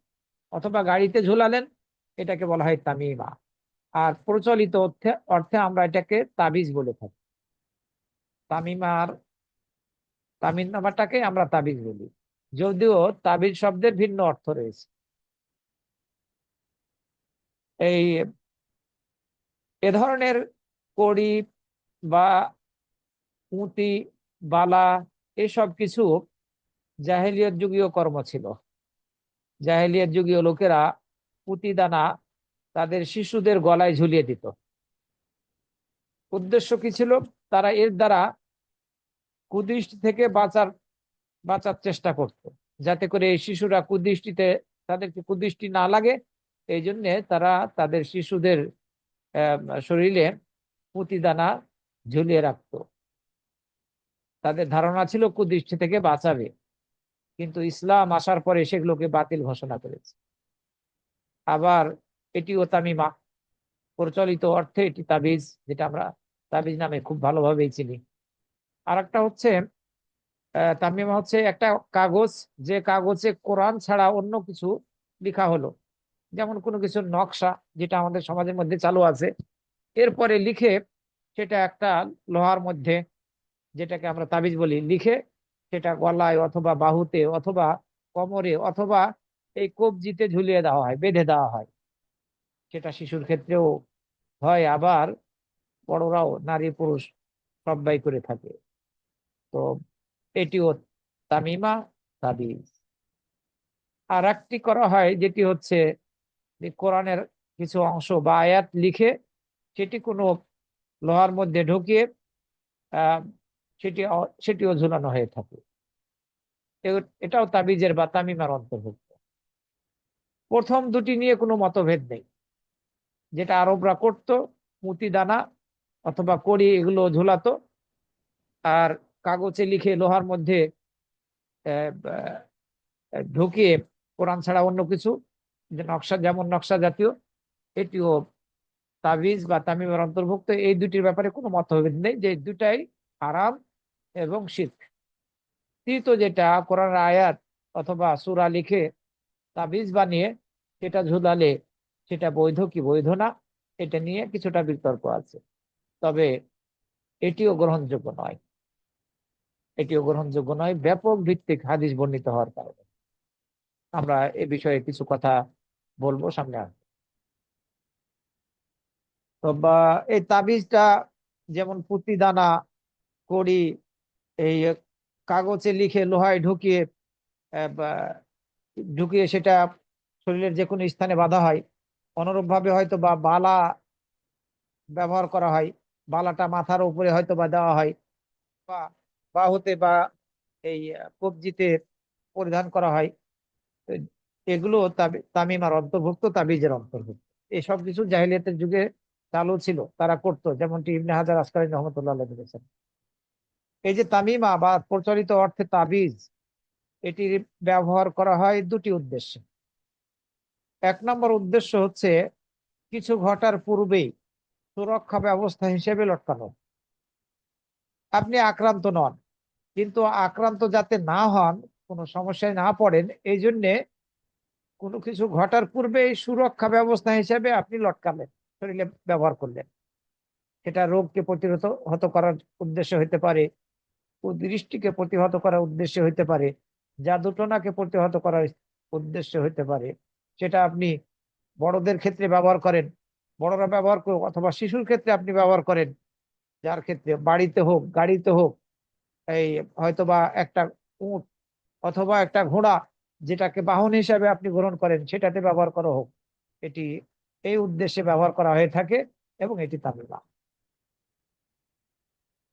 অথবা গাড়িতে ঝুলালেন, এটাকে বলা হয় তামিমা। আর প্রচলিত অর্থে অর্থে আমরা এটাকে তাবিজ বলে থাকি। তামিমার তামিলনামাটাকে আমরা তাবিজ বলি, যদিও তাবিজ শব্দের ভিন্ন অর্থ রয়েছে। এই এ ধরনের কড়ি বা পুঁতি, বালা, এসব কিছু জাহেলিয়ত যুগীয় কর্ম ছিল। জাহেলিয়ত যুগীয় লোকেরা পুঁতি দানা তাদের শিশুদের গলায় ঝুলিয়ে দিত। উদ্দেশ্য কি ছিল? তারা এর দ্বারা কুদৃষ্টি থেকে বাঁচার চেষ্টা করত, যাতে করে এই শিশুরা কুদৃষ্টিতে, তাদেরকে কুদৃষ্টি না লাগে। এই জন্য তারা তাদের শিশুদের শরীরে পুঁতি দানা ঝুলিয়ে রাখতো। তাদের ধারণা ছিল কুদৃষ্টি থেকে বাঁচাবে, কিন্তু ইসলাম আসার পরে সেগুলোকে বাতিল ঘোষণা করেছে। আবার এটিও তামিমা, প্রচলিত অর্থে এটি তাবিজ, যেটা আমরা তাবিজ নামে খুব ভালোভাবেই চিনি। আর একটা হচ্ছে তামিমা হচ্ছে একটা কাগজ, যে কাগজে কোরআন ছাড়া অন্য কিছু লেখা হলো, যেমন কোনো কিছুর নকশা, যেটা আমাদের সমাজের মধ্যে চালু আছে, এরপরে লিখে সেটা একটা লোহার মধ্যে, যেটাকে আমরা তাবিজ বলি, লিখে সেটা গলায় অথবা বাহুতে অথবা কোমরে অথবা এই কবজিতে ঝুলিয়ে দেওয়া হয়, বেঁধে দেওয়া হয়। সেটা শিশুর ক্ষেত্রেও হয়, আবার বড়রাও, নারী পুরুষ সবাই করে থাকে। তো এটিও তামিমা, তাবিজ। আর একটি করা হয় যেটি হচ্ছে যে কোরআনের কিছু অংশ বা আয়াত লিখে সেটি কোনো লোহার মধ্যে ঢুকিয়ে আহ সেটিও ঝুলানো হয়ে থাকে। এটাও তাবিজের বা তামিমার অন্তর্ভুক্ত। প্রথম দুটি নিয়ে কোনো মতভেদ নেই। যেটা আরবরা করত, পুঁতি দানা অথবা কড়ি এগুলো ঝুলাতো, আর কাগজে লিখে লোহার মধ্যে ঢুকিয়ে কোরআন ছাড়া অন্য কিছু, যে নকশা, যেমন নকশা জাতীয়, এটিও তাবিজ বা তামিমের অন্তর্ভুক্ত। এই দুটির ব্যাপারে কোনো মতভেদ নেই, যে দুটাই হারাম এবং শিরক। তৃতীয় যেটা কোরআন আয়াত অথবা সূরা লিখে তাবিজ বানিয়ে সেটা ঝুলালে সেটা বৈধ কি বৈধ না, এটা নিয়ে কিছুটা বিতর্ক আছে। তবে এটিও গ্রহণযোগ্য নয়, এটিও গ্রহণযোগ্য নয় ব্যাপক ভিত্তিক হাদিস বর্ণিত হওয়ার কারণে। আমরা এ বিষয়ে কিছু কথা বলবো সামনে আসবে। তো বা এই তাবিজটা, যেমন পুঁতি দানা, কড়ি, এই কাগজে লিখে লোহায় ঢুকিয়ে ঢুকিয়ে সেটা শরীরের যে কোনো স্থানে বাঁধা হয়। অনুরূপ ভাবে হয়তো বা বালা ব্যবহার করা হয়, বালাটা মাথার উপরে হয়তো বা দেওয়া হয়, বা বাহুতে বা এই কবজিতে পরিধান করা হয়। তো এগুলো তামিমার অন্তর্ভুক্ত, তাবিজের অন্তর্ভুক্ত। এসব কিছু জাহিলিয়াতের যুগে চালু ছিল, তারা করতো, যেমনটি ইবনে হাজার আসকারী রহমতুল্লাহ আলাইহি বলেছেন। এই যে তামিমা বা প্রচলিত অর্থে তাবিজ, এটি ব্যবহার করা হয় দুটি উদ্দেশ্যে। এক নম্বর উদ্দেশ্য হচ্ছে কিছু ঘটার পূর্বেই সুরক্ষা ব্যবস্থা হিসেবে লটকানো। আপনি আক্রান্ত নন, কিন্তু আক্রান্ত যাতে না হন, কোনো সমস্যায় না পড়েন, এই জন্যে কোনো কিছু ঘটার পূর্বেই সুরক্ষা ব্যবস্থা হিসেবে আপনি লটকালেন, শরীরে ব্যবহার করলেন। সেটা রোগকে প্রতিহত হত করার উদ্দেশ্য হতে পারে, কুদৃষ্টিকে প্রতিহত করার উদ্দেশ্য হতে পারে, জাদুটোনাকে প্রতিহত করার উদ্দেশ্য হতে পারে। সেটা আপনি বড়দের ক্ষেত্রে ব্যবহার করেন, বড়রা ব্যবহার করুক, অথবা শিশুর ক্ষেত্রে আপনি ব্যবহার করেন, যার ক্ষেত্রে বাড়িতে হোক গাড়িতে হোক, এই হয়তোবা একটা উট অথবা একটা ঘোড়া, যেটাকে বাহন হিসাবে আপনি গ্রহণ করেন, সেটাতে ব্যবহার করা হোক, এটি এই উদ্দেশ্যে ব্যবহার করা হয়ে থাকে। এবং এটি তামিমা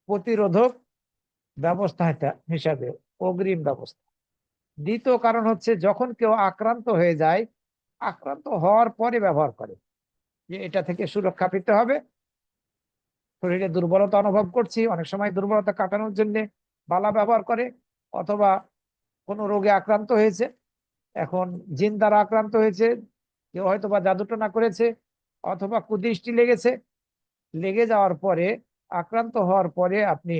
প্রতিরোধক ব্যবস্থা হিসাবে অগ্রিম ব্যবস্থা। দ্বিতীয় কারণ হচ্ছে যখন কেউ আক্রান্ত হয়ে যায়, আক্রান্ত হওয়ার পরে ব্যবহার করে, যে এটা থেকে সুরক্ষা পেতে হবে, শরীরে দুর্বলতা অনুভব করছি, অনেক সময় দুর্বলতা কাটানোর জন্য বালা ব্যবহার করে, অথবা কোনো রোগে আক্রান্ত হয়েছে, এখন জিন দ্বারা আক্রান্ত হয়েছে, কেউ হয়তো বা জাদুটনা করেছে, অথবা কুদৃষ্টি লেগেছে, লেগে যাওয়ার পরে আক্রান্ত হওয়ার পরে আপনি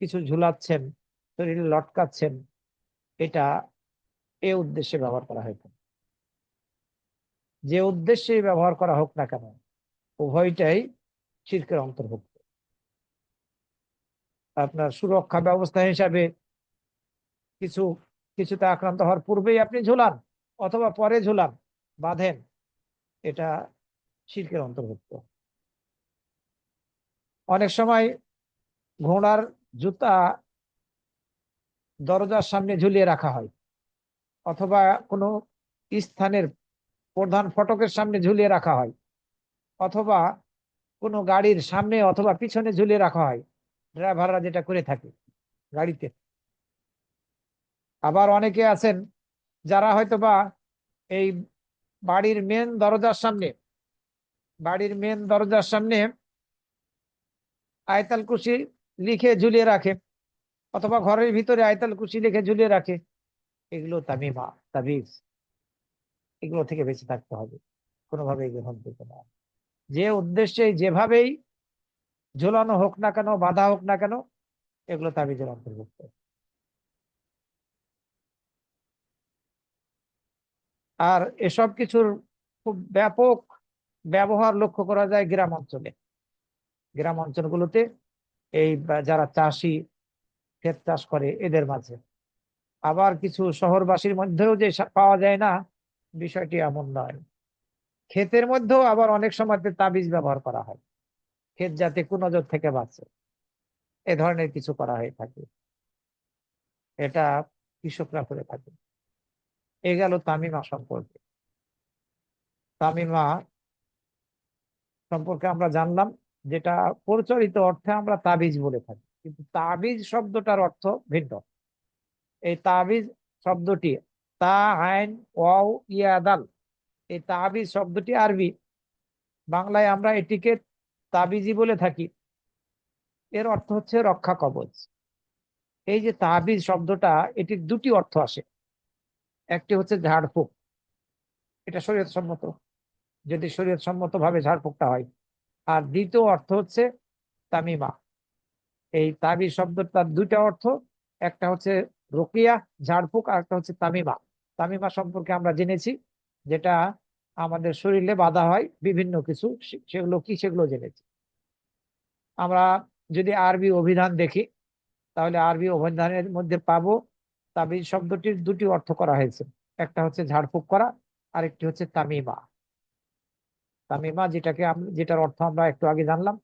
কিছু ঝুলাচ্ছেন, শরীরে লটকাচ্ছেন, এটা এ উদ্দেশ্যে ব্যবহার করা হয়। যে উদ্দেশ্যে ব্যবহার করা হোক না কেন, উভয়টাই শিরকের অন্তর্ভুক্ত। আপনার সুরক্ষা ব্যবস্থা হিসাবে কিছু কিছুতে আক্রান্ত হওয়ার পূর্বেই আপনি ঝুলান, অথবা পরে ঝুলান, বাঁধেন, এটা শিরকের অন্তর্ভুক্ত। অনেক সময় ঘোড়ার জুতা দরজার সামনে ঝুলিয়ে রাখা হয়, অথবা কোনো স্থানের প্রধান ফটকের সামনে ঝুলিয়ে রাখা হয়, অথবা কোনো গাড়ির সামনে অথবা পিছনে ঝুলিয়ে রাখা হয়, ড্রাইভাররা যেটা করে থাকে গাড়িতে। আবার অনেকে আছেন যারা হয়তোবা এই বাড়ির মেন দরজার সামনে, বাড়ির মেন দরজার সামনে আয়তাল কুশি লিখে ঝুলিয়ে রাখে, অথবা ঘরের ভিতরে আয়তাল কুশি লিখে ঝুলিয়ে রাখে। এগুলো তামিমা, তাবিজ, এগুলো থেকে বেঁচে থাকতে হবে, কোনোভাবেই গ্রহণ করতে না। যে উদ্দেশ্যে যেভাবেই ঝোলানো হোক না কেন, বাধা হোক না কেন, এগুলো তাবিজের অন্তর্ভুক্ত। আর এসব কিছুর খুব ব্যাপক ব্যবহার লক্ষ্য করা যায় গ্রাম অঞ্চলে। গ্রাম অঞ্চলগুলোতে এই যারা চাষি, ক্ষেত চাষ করে, এদের মাঝে। আবার কিছু শহরবাসীর মধ্যেও যে পাওয়া যায় না, বিষয়টি এমন নয়। ক্ষেতের মধ্যেও আবার অনেক সময় তাবিজ ব্যবহার করা হয়, ক্ষেত যাতে কুনজর থেকে বাঁচে, এ ধরনের কিছু করা হয়ে থাকে, এটা কৃষকরা করে থাকে। এ গেল তামিমা সম্পর্কে। তামিমা সম্পর্কে আমরা জানলাম, যেটা প্রচলিত অর্থে আমরা তাবিজ বলে থাকি, কিন্তু তাবিজ শব্দটার অর্থ ভিন্ন। এই তাবিজ শব্দটি তা আইন ওয়াও ইয়াদাল, এই তাবিজ শব্দটি আরবি, বাংলায় আমরা এটিকে তাবিজি বলে থাকি। এর অর্থ হচ্ছে রক্ষা কবচ। এই যে তাবিজ শব্দটা, এটির দুটি অর্থ আসে। একটি হচ্ছে ঝাড়ফুঁক, এটা শরীয়ত সম্মত, যদি শরীয়ত সম্মত ভাবে ঝাড়ফুঁকটা হয়। আর দ্বিতীয় অর্থ হচ্ছে তামিমা। এই তাবিজ শব্দটার দুইটা অর্থ, একটা হচ্ছে রুকিয়া, ঝাড়ফুঁক, আর একটা হচ্ছে তামিমা। তামিমা সম্পর্কে আমরা জেনেছি, যেটা আমাদের শরীরে বাধা হয় বিভিন্ন কিছু, সেগুলো কি সেগুলো জেনেছি আমরা। যদি আরবি অভিধান দেখি, তাহলে আরবি অভিধানের মধ্যে পাবো তাবিজ শব্দটির দুটি অর্থ করা হয়েছে। একটা হচ্ছে ঝাড়ফুঁক করা, আরেকটি হচ্ছে তামিমা। তামিমা যেটার অর্থ আমরা একটু আগে জানলাম,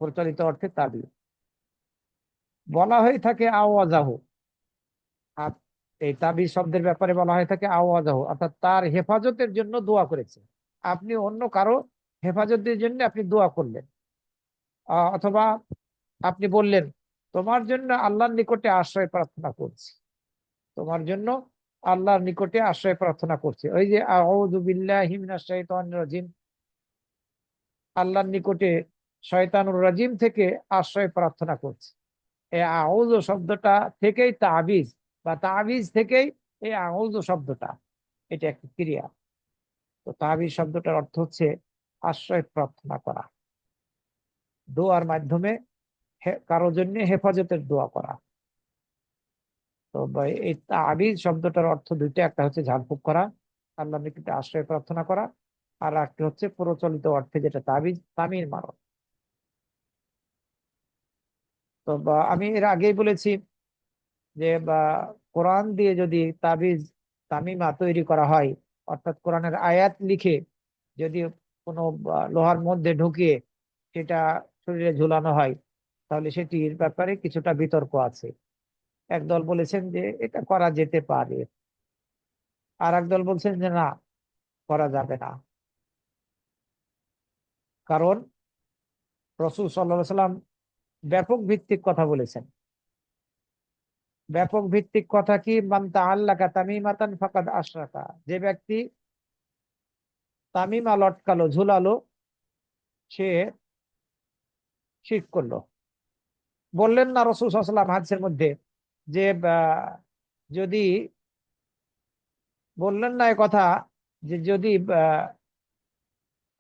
প্রচলিত অর্থে তাবিজ বলা হয়ে থাকে আওয়াজাহ। আর এই তাবিজ শব্দের ব্যাপারে বলা হয়ে থাকে আওয়াজাহ, অর্থাৎ তার হেফাজতের জন্য দোয়া করেছে। আপনি অন্য কারো হেফাজতের জন্য আপনি দোয়া করলেন, অথবা আপনি বললেন তোমার জন্য আল্লাহর নিকটে আশ্রয় প্রার্থনা করছি, তোমার জন্য আল্লাহর নিকটে আশ্রয় প্রার্থনা করছি। ওই যে আউযু বিল্লাহি মিনাশ শাইতানির রাজিম, আল্লাহর নিকটে শয়তানুর রাজিম থেকে আশ্রয় প্রার্থনা করছি। এই আউযু শব্দটা থেকেই তাবিজ, বা তাবিজ থেকেই এই আউযু শব্দটা, এটা একটা ক্রিয়া। তো তাবিজ শব্দটার অর্থ হচ্ছে আশ্রয় প্রার্থনা করা, দোয়ার মাধ্যমে কারো জন্য হেফাজতের দোয়া করা। তো এই তাবিজ শব্দটার অর্থ দুইটা, একটা হচ্ছে ঝাড়ফুঁক করা, আল্লাহর নিকটে আশ্রয় প্রার্থনা করা, আর একটা হচ্ছে প্রচলিত অর্থে যেটা তাবিজ, তামির মারণ। তো আমি এর আগেই বলেছি যে কোরআন দিয়ে যদি তাবিজ তামিমা তৈরি করা হয়, অর্থাৎ কোরআনের আয়াত লিখে যদি কোনো লোহার মধ্যে ঢুকিয়ে সেটা শরীরে ঝুলানো হয়, তাহলে সেটির ব্যাপারে কিছুটা বিতর্ক আছে। একদল বলেছেন যে এটা করা যেতে পারে, আর একদল বলছেন যে না, করা যাবে না। কারণ রাসূল সাল্লাল্লাহু আলাইহি সাল্লাম ব্যাপক ভিত্তিক কথা বলেছেন। ব্যাপক ভিত্তিক কথা কি? মান তাআল্লাকা তামিমাতান ফাকাদ আশরাকা, যে ব্যক্তি তামিমা লটকালো, ঝুলালো, সে শিরক করলো। বললেন না রাসূল সাল্লাল্লাহু আলাইহি ওয়াসাল্লাম হাদিসের মধ্যে যে যদি, বললেন না কথা, যে যদি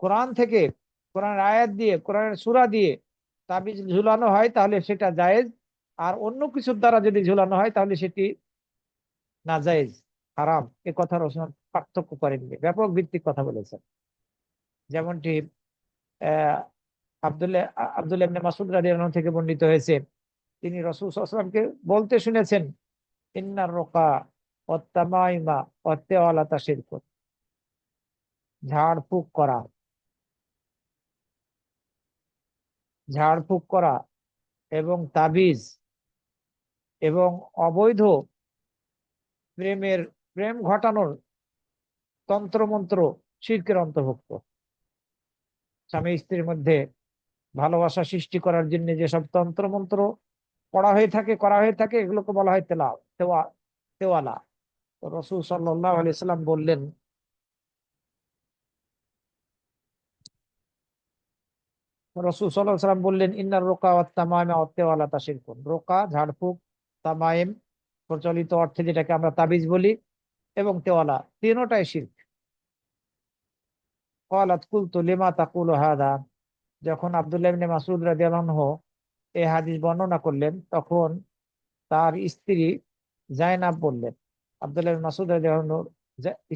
কোরআন থেকে, কোরআনের আয়াত দিয়ে, কোরআনের সূরা দিয়ে তাবিজ ঝুলানো হয় তাহলে সেটা জায়েজ, আর অন্য কিছুর দ্বারা যদি ঝুলানো হয় তাহলে সেটি নাজায়েজ, হারাম। এ কথা রাসূল পার্থক্য করেননি, ব্যাপক ভিত্তিক কথা বলেছেন। যেমনটি আহ আব্দুল্লাহ ইবনে মাসউদ রাদিয়াল্লাহু আনহু থেকে বর্ণিত হয়েছে, তিনি রাসূল সাল্লাল্লাহু আলাইহি ওয়াসাল্লামকে বলতে শুনেছেন, ইন্নার রুকা ওয়াত তামাইমা ওয়াত তিওয়ালাতা শিরকুন, ঝাড়ফুঁক করা, ঝাড়ফুঁক করা এবং তাবিজ এবং অবৈধ প্রেমের, প্রেম ঘটানোর তন্ত্রমন্ত্র শিরকের অন্তর্ভুক্ত। স্বামী স্ত্রীর মধ্যে ভালোবাসা সৃষ্টি করার জন্য যেসব তন্ত্রমন্ত্র পড়া হয়ে থাকে, করা হয়ে থাকে, এগুলোকে বলা হয় তেওয়ালা। তো রাসূল সাল্লাল্লাহু আলাইহি সাল্লাম বললেন, রাসূল সাল্লাল্লাহু আলাইহি সাল্লাম বললেন, ইন্নার রুকা ওয়াত তামাইমা ওয়াত তিওয়ালাতা শিরকুন, রোকা, ঝাড়ফুঁক, তামাইম প্রচলিত অর্থে যেটাকে আমরা তাবিজ বলি, এবং তেওয়ালা, তিনটাই শিরক। ক্বালাত কুলতু লিমা তাকুলু হাদা, যখন আব্দুল্লাহ ইবনে মাসউদ রাদিয়াল্লাহু আনহু এই হাদিস বর্ণনা করলেন, তখন তার স্ত্রী জায়নাব বললেন, আব্দুল্লাহ ইবনে মাসউদ রাদিয়াল্লাহু আনহুর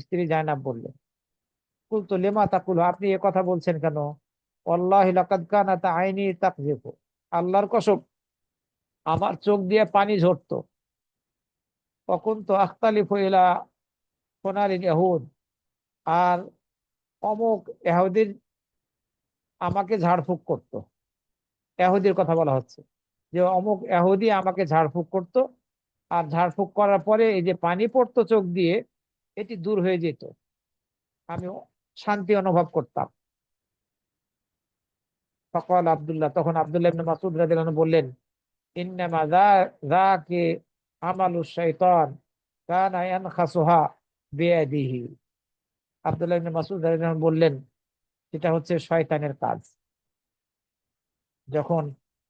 স্ত্রী জায়নাব বললেন, কুলতু লিমা তাকুলু, আপনি এ কথা বলছেন কেন? ওয়াল্লাহি লাকাদ কানাত আইনি তাকযিফু, আল্লাহর কসম আমার চোখ দিয়ে পানি ঝরতো। কুনতু আখতালিফু ইলা ফুনালিল ইয়াহুদ, আর অমুক ইহুদির আমাকে ঝাড়ফুঁক করতো। ইহুদির কথা বলা হচ্ছে, যে অমুক ইহুদি আমাকে ঝাড়ফুঁক করতো, আর ঝাড়ফুঁক করার পরে এই যে পানি পড়তো চোখ দিয়ে, এটি দূর হয়ে যেত, আমি শান্তি অনুভব করতাম। ফাকাল আব্দুল্লাহ, তখন আব্দুল্লাহ ইবনে মাসউদ রাদিয়াল্লাহু আনহু বললেন, ইন্নামা যাকে আমালু শাইতান কানা ইয়ানখাসুহা বিয়াদিহি। আব্দুল্লাহ ইবনে মাসউদ রাদিয়াল্লাহু আনহু বললেন, এটা হচ্ছে শয়তানের কাজ। যখন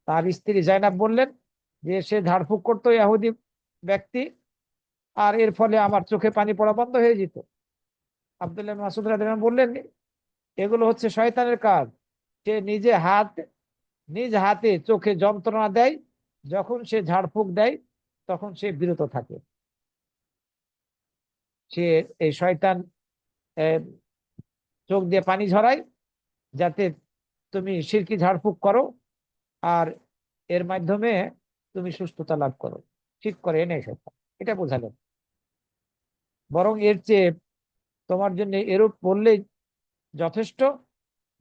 তার স্ত্রী জায়নাব বললেন যে সে ঝাড়ফুঁক করতো ইহুদি ব্যক্তি, আর এর ফলে আমার চোখে পানি পড়া বন্ধ হয়ে যেত, আব্দুল্লাহ ইবনে মাসউদ রাদিয়াল্লাহু আনহু বললেন, এগুলো হচ্ছে শয়তানের কাজ। সে নিজ হাতে চোখে যন্ত্রণা দেয়, যখন সে ঝাড়ফুঁক দেয় তখন সে বিরত থাকে। সে, এই শয়তান আহ, চোখ দিয়ে পানি ঝরায় যাতে তুমি শিরকি ঝাড়ফুঁক করো, আর এর মাধ্যমে তুমি সুস্থতা লাভ করো। ঠিক করে এনে শয়তান, এটা বোঝালেন। বরং এর চেয়ে তোমার জন্য এরূপ বললেই যথেষ্ট,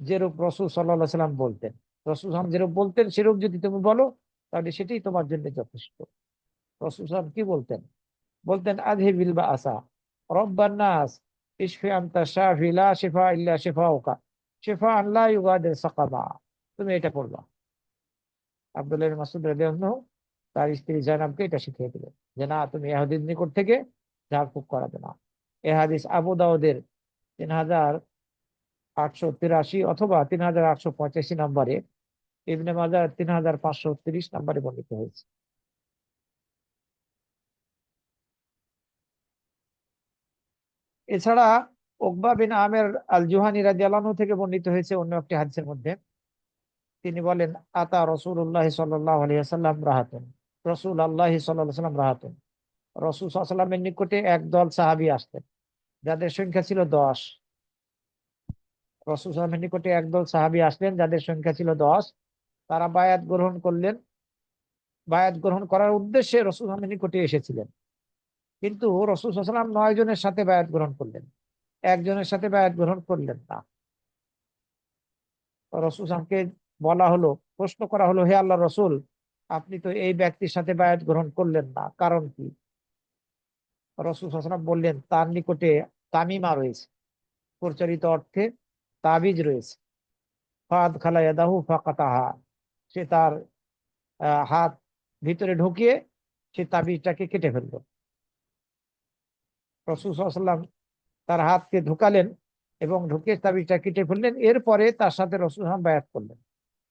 যেরূপ রাসূল সাল্লাল্লাহু আলাইহি সাল্লাম বলতেন। রাসূল সাল্লাল্লাহু যেরূপ বলতেন সেরূপ যদি তুমি বলো, তাহলে সেটাই তোমার জন্য যথেষ্ট। রাসূল সাল্লাল্লাহু আলাইহি সাল্লাম কি বলতেন? বলতেন, আযহিবিল বাসা রব্বান নাস ইশফি আনতা শাফি লা শিফা ইল্লা শিফাউকা শিফাআন লা ইউগাদিরু সাকামা। তুমি এটা পড়বা। আব্দুল্লাহ ইবনে মাসউদ রাদিয়াল্লাহু আনহু তার স্ত্রী জায়নাবকে এটা শিখিয়ে দিলেন, যে না, তুমি ইহুদীর নিকট থেকে ঝাড়ফুঁক করাবে না। এ হাদিস আবু দাউদের 3883 অথবা 3885 নম্বরে, ইবনে মাজাহ 3530 নম্বরে বর্ণিত হয়েছে। এছাড়া উকবা বিন আমের আল জুহানি রাদিয়াল্লাহু আনহু থেকে বর্ণিত হয়েছে অন্য একটি হাদিসের মধ্যে, তিনি বলেন, আতা রাসূলুল্লাহ সাল্লাল্লাহু আলাইহি ওয়াসাল্লাম রাহাতুন, রাসূলুল্লাহ সাল্লাল্লাহু আলাইহি ওয়াসাল্লাম রাহাতুন, রাসূল সাল্লাল্লাহু আলাইহি ওয়াসাল্লামের নিকটে একদল সাহাবী আসতেন, যাদের সংখ্যা ছিল 10। রাসূল সাল্লাল্লাহু আলাইহি ওয়াসাল্লামের নিকটে একদল সাহাবী আসলেন যাদের সংখ্যা ছিল 10। তারা বায়াত গ্রহণ করলেন, বায়াত গ্রহণ করার উদ্দেশ্যে রাসূল সাল্লাল্লাহু আলাইহি ওয়াসাল্লামের নিকটে এসেছিলেন। কিন্তু রাসূল সাল্লাল্লাহু আলাইহি ওয়াসাল্লাম 9 জনের সাথে বায়াত গ্রহণ করলেন, একজনের সাথে বায়াত গ্রহণ করলেন না। রাসূল সাল্লাল্লাহু আলাইহি ওয়াসাল্লামকে বলা হলো, প্রশ্ন করা হলো, হে আল্লাহ রসুল, আপনি তো এই ব্যক্তির সাথে বায়াত গ্রহণ করলেন না, কারণ কি? রাসূল সাল্লাল্লাহু আলাইহি ওয়াসাল্লাম বললেন, তার নিকটে তামিমা রয়েছে, প্রচলিত অর্থে তাবিজ রয়েছে। ফাদ খালা ইয়াদাহু ফাকাতাহা, সে তার হাত ভিতরে ঢুকিয়ে সে তাবিজটাকে কেটে ফেললো। রাসূল সাল্লাল্লাহু আলাইহি ওয়াসাল্লাম তার হাতকে ঢুকালেন এবং ঢুকিয়ে তাবিজটা কেটে ফেললেন। এরপরে তার সাথে রাসূল সাল্লাল্লাহু আলাইহি ওয়াসাল্লাম বায়াত করলেন।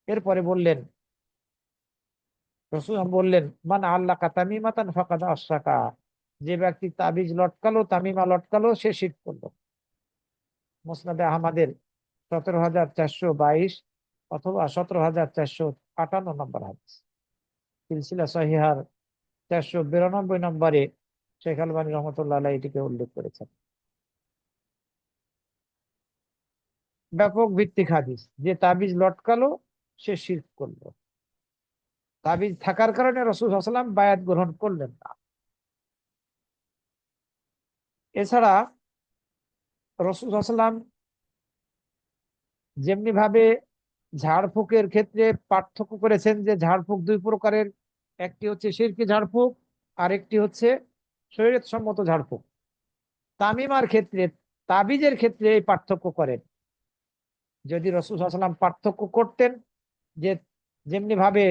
এরপরে বললেন, রাসূল সাল্লাল্লাহু আলাইহি ওয়াসাল্লাম বললেন, মান আল্লাকা তামিমাতান ফাকাদ আশরাকা, যে ব্যক্তি তাবিজ লটকালো, তামিমা লটকালো, সে শিরক করলো। মুসনাদে আহমদের 17,422 অথবা 17,458 নম্বর হাদিস। সিলসিলা সহিহার 492 নম্বরে শেখ আলবানী রহমতুল্লাহ আলাইহি এটিকে উল্লেখ করেছেন। ব্যাপক ভিত্তিক হাদিস, যে তাবিজ লটকালো সে শিরক করলো। তাবিজ থাকার কারণে রাসূল সাল্লাল্লাহু আলাইহি ওয়াসাল্লাম বায়াত গ্রহণ করলেন না। এছাড়া রাসূল সাল্লাল্লাহু আলাইহি ওয়াসাল্লাম যেমনি ভাবে ঝাড়ফুঁকের ক্ষেত্রে পার্থক্য করেছেন, যে ঝাড়ফুঁক দুই প্রকারের, একটি হচ্ছে শিরকি ঝাড়ফুঁক, আরেকটি হচ্ছে শরীয়ত সম্মত ঝাড়ফুঁক। তামিমার ক্ষেত্রে, তাবিজের ক্ষেত্রে এই পার্থক্য করেন। যদি রাসূল সাল্লাল্লাহু আলাইহি ওয়াসাল্লাম পার্থক্য করতেন, যে যেমনি ভাবে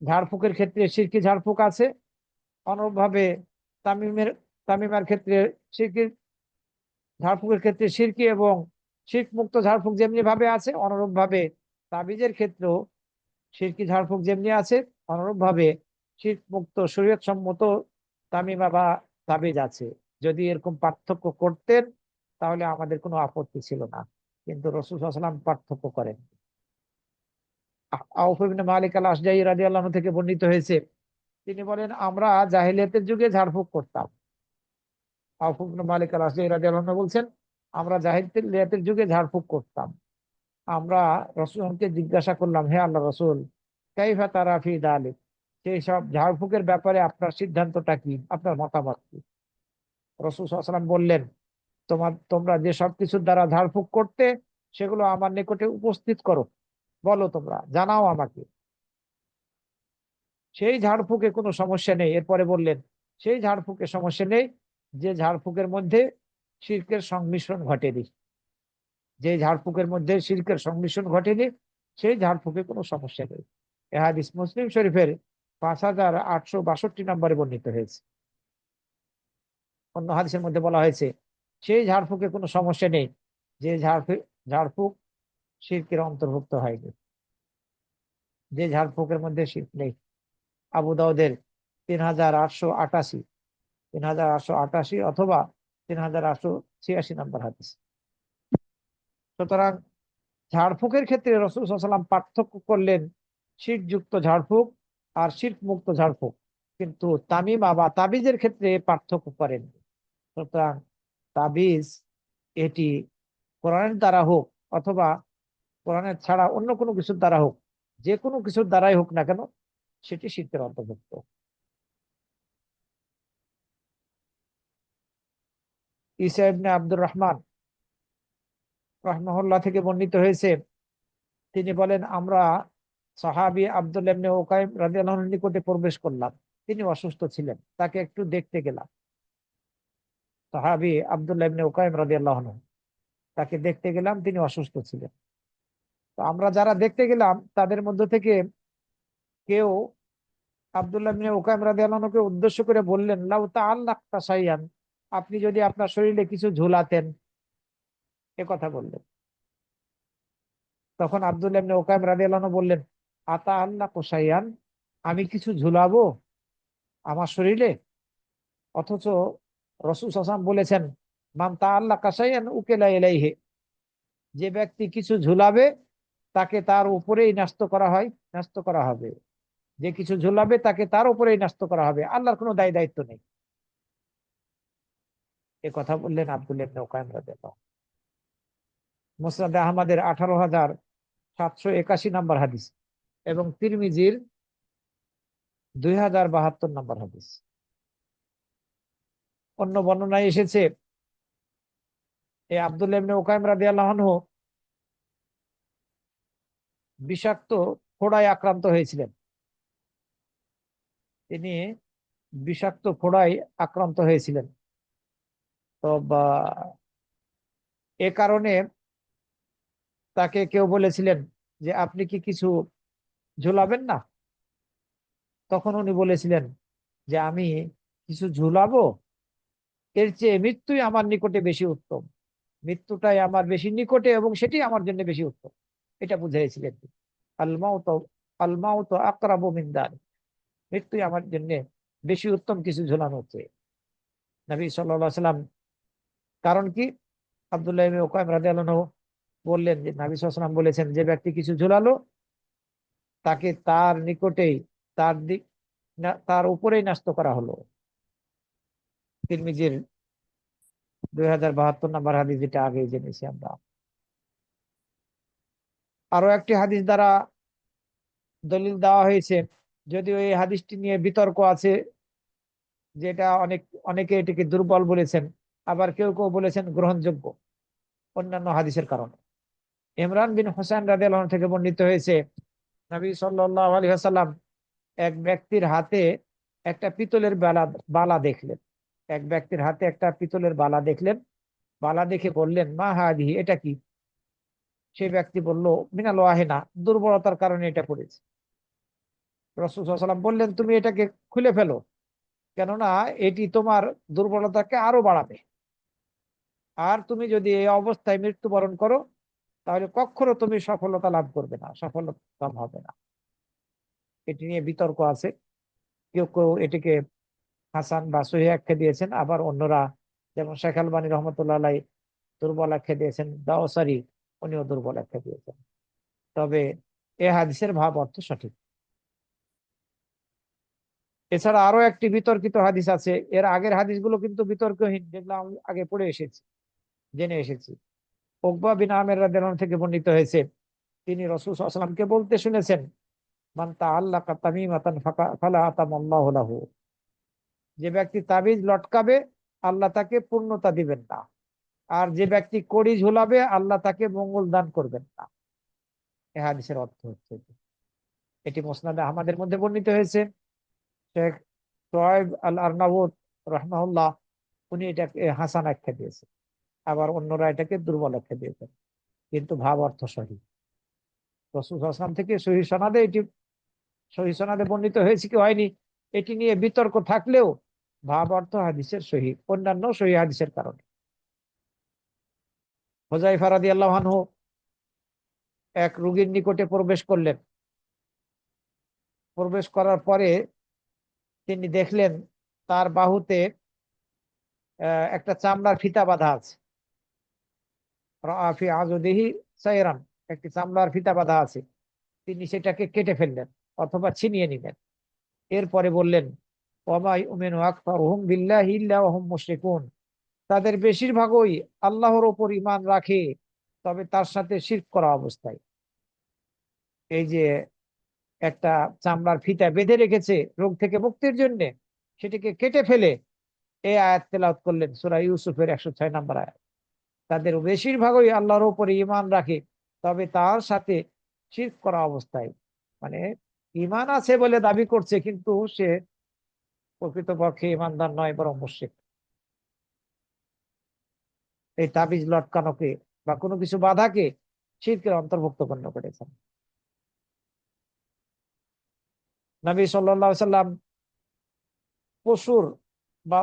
ঝাড়ফুঁকের ক্ষেত্রে শিরকি ঝাড়ফুঁক আছে, অনুরূপভাবে তামিমের তামিমার ক্ষেত্রে শিরকি ঝাড়ফুঁকের ক্ষেত্রে শিরকি এবং শিরক মুক্ত ঝাড়ফুঁক যেমনি ভাবে আছে, অনুরূপ ভাবে তাবিজের ক্ষেত্রেও শিরকি ঝাড়ফুঁক যেমনি আছে, অনুরূপ ভাবে শিরক মুক্ত শরীয়ত সম্মত তামিমা বা তাবিজ আছে। যদি এরকম পার্থক্য করতেন তাহলে আমাদের কোনো আপত্তি ছিল না, কিন্তু রাসূল সাল্লাল্লাহু আলাইহি ওয়াসাল্লাম পার্থক্য করেন। আউফ ইবনে মালিক আল আশজাঈ রাদিয়াল্লাহু আনহু থেকে বর্ণিত হয়েছে, তিনি বলেন, আমরা জাহেলিয়াতের যুগে ঝাড়ফুঁক করতাম। আউফ ইবনে মালিক আল আশজাঈ রাদিয়াল্লাহু আনহু বলছেন, আমরা জাহেলিয়াতের যুগে ঝাড়ফুঁক করতাম। আমরা রাসূলকে জিজ্ঞাসা করলাম, হে আল্লাহ রাসূল, কাইফা তারা ফি যালিক, সেই সব ঝাড়ফুঁকের ব্যাপারে আপনার সিদ্ধান্তটা কি, আপনার মতামত কি? রাসূল সাল্লাল্লাহু আলাইহি ওয়াসাল্লাম বললেন, তোমরা যে সব কিছুর দ্বারা ঝাড়ফুঁক করতে, সেগুলো আমার নিকটে উপস্থিত করো, বলো, তোমরা জানাও আমাকে, সেই ঝাড়ফুঁকে কোনো সমস্যা নেই। এরপরে বললেন, সেই ঝাড়ফুঁকে সমস্যা নেই যে ঝাড়ফুঁকের মধ্যে শিরকের সংমিশ্রণ ঘটেনি। যে ঝাড়ফুঁকের মধ্যে শিরকের সংমিশ্রণ ঘটেনি, সেই ঝাড়ফুঁকে কোনো সমস্যা নেই। এ হাদিস মুসলিম শরীফের 5,862 নম্বরে বর্ণিত হয়েছে। অন্য হাদিসের মধ্যে বলা হয়েছে, সেই ঝাড়ফুঁকে কোনো সমস্যা নেই যে ঝাড়ফুঁক শিরকের অন্তর্ভুক্ত হয়নি, যে ঝাড়ফুঁকের মধ্যে শিরক নেই। আবু দাউদের 3,888, 3,888 অথবা 3,886 নম্বর হাদিস। সুতরাং ঝাড়ফুঁকের ক্ষেত্রে রাসূল সাল্লাল্লাহু আলাইহি ওয়াসাল্লাম পার্থক্য করলেন শিরকযুক্ত ঝাড়ফুঁক আর শিরক মুক্ত ঝাড়ফুঁক, কিন্তু তামিমা বা তাবিজের ক্ষেত্রে পার্থক্য করেন। সুতরাং তাবিজ, এটি কোরআনের দ্বারা হোক অথবা কোরআনের ছাড়া অন্য কোনো কিছুর দ্বারা হোক, যে কোনো কিছুর দ্বারাই হোক না কেন, সেটি শিরকের অন্তর্ভুক্ত। ঈসা ইবনে আব্দুর রহমান রাহিমাহুল্লাহ থেকে বর্ণিত হয়েছে, তিনি বলেন, আমরা সাহাবী আব্দুল্লাহ ইবনে উকাইম রাদিয়াল্লাহু আনহুর নিকটে প্রবেশ করলাম। তিনি অসুস্থ ছিলেন, তাকে একটু দেখতে গেলাম। সাহাবী আব্দুল্লাহ ইবনে উকাইম রাদিয়াল্লাহু আনহু, তাকে দেখতে গেলাম, তিনি অসুস্থ ছিলেন। তো আমরা যারা দেখতে গেলাম তাদের মধ্য থেকে কেউ আব্দুল্লাহ ইবনে উকাইম রাদিয়াল্লাহু আনহুকে উদ্দেশ্য করে বললেন, লাউ তাআল্লাকতা শাইয়ান, আপনি যদি আপনার শরীরে কিছু ঝুলাতেন, এ কথা বললেন। তখন আব্দুল্লাহ ইবনে উকাইম রাদিয়াল্লাহু আনহু বললেন, আতা আল্লাহ কোসাইয়ান, আমি কিছু ঝুলাবো আমার শরীরে? অথচ রাসূল সাল্লাল্লাহু আলাইহি ওয়াসাল্লাম বলেছেন, মান তাআল্লাকা শাইআন উকিলা ইলাইহি, যে ব্যক্তি কিছু ঝুলাবে তাকে তার উপরেই ন্যস্ত করা হয়, ন্যস্ত করা হবে। যে কিছু ঝুলাবে তাকে তার উপরেই ন্যস্ত করা হবে, আল্লাহর কোনো দায় দায়িত্ব নেই। এ কথা বললেন আব্দুল্লাহ ইবনে উকাইম রাদিয়াল্লাহু আনহু। মুসনাদে আহমদের 18,781 নম্বর হাদিস এবং তিরমিজির 2,072 নম্বর হাদিস। অন্য বর্ণনায় এসেছে এই আব্দুল্লাহ ইবনে উকাইম রাদিয়াল্লাহু আনহু বিষাক্ত ফোড়ায় আক্রান্ত হয়েছিলেন। তিনি বিষাক্ত ফোড়ায় আক্রান্ত হয়েছিলেন। তো এ কারণে তাকে কেউ বলেছিলেন যে আপনি কি কিছু ঝুলাবেন না? তখন উনি বলেছিলেন যে আমি কিছু ঝুলাবো, এর চেয়ে মৃত্যুই আমার নিকটে বেশি উত্তম। মৃত্যুটাই আমার বেশি নিকটে এবং সেটি আমার জন্য বেশি উত্তম, এটা বুঝাইছিলেন। আল মাউত আল মাউত আকরাবু মিন দার, মৃত্যুই আমার জন্য বেশি উত্তম কিছু ঝুলানো হচ্ছে। নবী সাল্লাল্লাহু আলাইহি সাল্লাম কারণ কি, আব্দুল্লাহ ইবনে উকাইম রাদিয়াল্লাহু আনহু বললেন যে নবী সাল্লাল্লাহু আলাইহি সাল্লাম বলেছেন যে ব্যক্তি কিছু ঝুলালো তাকে তার নিকটেই তার দিক তার উপরেই ন্যস্ত করা হলো। তিরমিজির 2072 নম্বর হাদিস, যেটা আগে জেনেছি আমরা। আরো একটি হাদিস দ্বারা দলিল দেওয়া হয়েছে, যদিও এই হাদিসটি নিয়ে বিতর্ক আছে, যেটা অনেকে এটিকে দুর্বল বলেছেন, আবার কেউ কেউ বলেছেন গ্রহণযোগ্য অন্যান্য হাদিসের কারণে। ইমরান বিন হুসাইন রাদিয়াল্লাহু আনহু থেকে বর্ণিত হয়েছে, নবী সাল্লাল্লাহু আলাইহি ওয়াসাল্লাম এক ব্যক্তির হাতে একটা পিতলের বালা দেখলেন। এক ব্যক্তির হাতে একটা পিতলের বালা দেখলেন। বালা দেখে বললেন, মা হাদিহি, এটা কি? সেই ব্যক্তি বলল, মিনাল ওয়াহিনা, দুর্বলতার কারণে এটা পড়েছে। রাসূল সাল্লাল্লাহু আলাইহি ওয়াসাল্লাম বললেন, তুমি এটাকে খুলে ফেলো, কেননা এটি তোমার দুর্বলতাকে আরো বাড়াবে। আর তুমি যদি এই অবস্থায় মৃত্যুবরণ করো তাহলে কখনো তুমি সফলতা লাভ করবে না, সফলতা হবে না। এটি নিয়ে বিতর্ক আছে। কেউ কেউ এটিকে হাসান বা সহিহ আখ্যা দিয়েছেন, আবার অন্যরা যেমন শেখ আলবানী রহমতুল্লাহ আলাই দুর্বল আখ্যা দিয়েছেন, দাওসারি উনিও দুর্বল আখ্যা দিয়েছেন। তবে এ হাদিসের ভাব অর্থ সঠিক। এছাড়া আরো একটি বিতর্কিত হাদিস আছে, এর আগের হাদিসগুলো কিন্তু বিতর্কহীন, যেগুলো আমি আগে পড়ে এসেছি, জেনে এসেছি। উকবা বিন আমের রাদিয়াল্লাহু আনহু থেকে বর্ণিত হয়েছে, তিনি রাসূল সাল্লাল্লাহু আলাইহি ওয়াসাল্লামকে বলতে শুনেছেন, মান তাআল্লাকা তামিমাতান ফালা আতামাল্লাহু লাহু, যে ব্যক্তি তাবিজ লটকাবে আল্লাহ তাকে পূর্ণতা দিবেন না, আর যে ব্যক্তি কড়ি ঝুলাবে আল্লাহ তাকে মঙ্গল দান করবেন না। এই হাদিসের অর্থ হচ্ছে এটি। এটি মুসনাদে আহমদের মধ্যে বর্ণিত হয়েছে। শেখ সোহাইব আল আরনাউত রাহমাহুল্লাহ উনি এটাকে হাসান আখ্যা দিয়েছেন, আবার অন্যরা এটাকে দুর্বল আখ্যা দিয়েছেন, কিন্তু ভাব অর্থ সহিহ। রাসূল সাল্লাল্লাহু আলাইহি ওয়াসাল্লাম থেকে সহিহ সনদে এটি সহিহ সনদে বর্ণিত হয়েছে কি হয়নি, এটি নিয়ে বিতর্ক থাকলেও ভাব অর্থ হাদিসের সহিহ, অন্যান্য সহিহ হাদিসের কারণে। হুযায়ফা রাদিয়াল্লাহু আনহু এক রোগীর নিকটে প্রবেশ করলেন। প্রবেশ করার পরে তিনি দেখলেন তার বাহুতে একটা চামড়ার ফিতা বাঁধা আছে। রাআ ফি আযুদিহি সাইরান, একটি চামড়ার ফিতা বাঁধা আছে। তিনি সেটাকে কেটে ফেললেন অথবা ছিনিয়ে নিলেন। এরপরে বললেন, ওয়ামা ইউমিনু আকতারুহুম বিল্লাহি ইল্লা ওয়া হুম মুশরিকুন, তাদের বেশিরভাগই আল্লাহর উপর ঈমান রাখে, তবে তার সাথে শিরক করা অবস্থায়। এই যে একটা চামড়ার ফিতা বেঁধে রেখেছে রোগ থেকে মুক্তির জন্য, সেটিকে কেটে ফেলে এই আয়াত তেলাওয়াত করলেন, সূরা ইউসুফের 106 নম্বর আয়াত। তাদের বেশিরভাগই আল্লাহর উপরে ঈমান রাখে, তবে তার সাথে শিরক করা অবস্থায়, মানে ঈমান আছে বলে দাবি করছে কিন্তু সে প্রকৃতপক্ষে ঈমানদার নয়, বরং মুশরিক। এই তাবিজ লটকানোকে বা কোনো কিছু বাধাকে শিরকের অন্তর্ভুক্ত গণ্য করেছেন। নবী সাল্লাল্লাহু আলাইহি সাল্লাম পশুর বা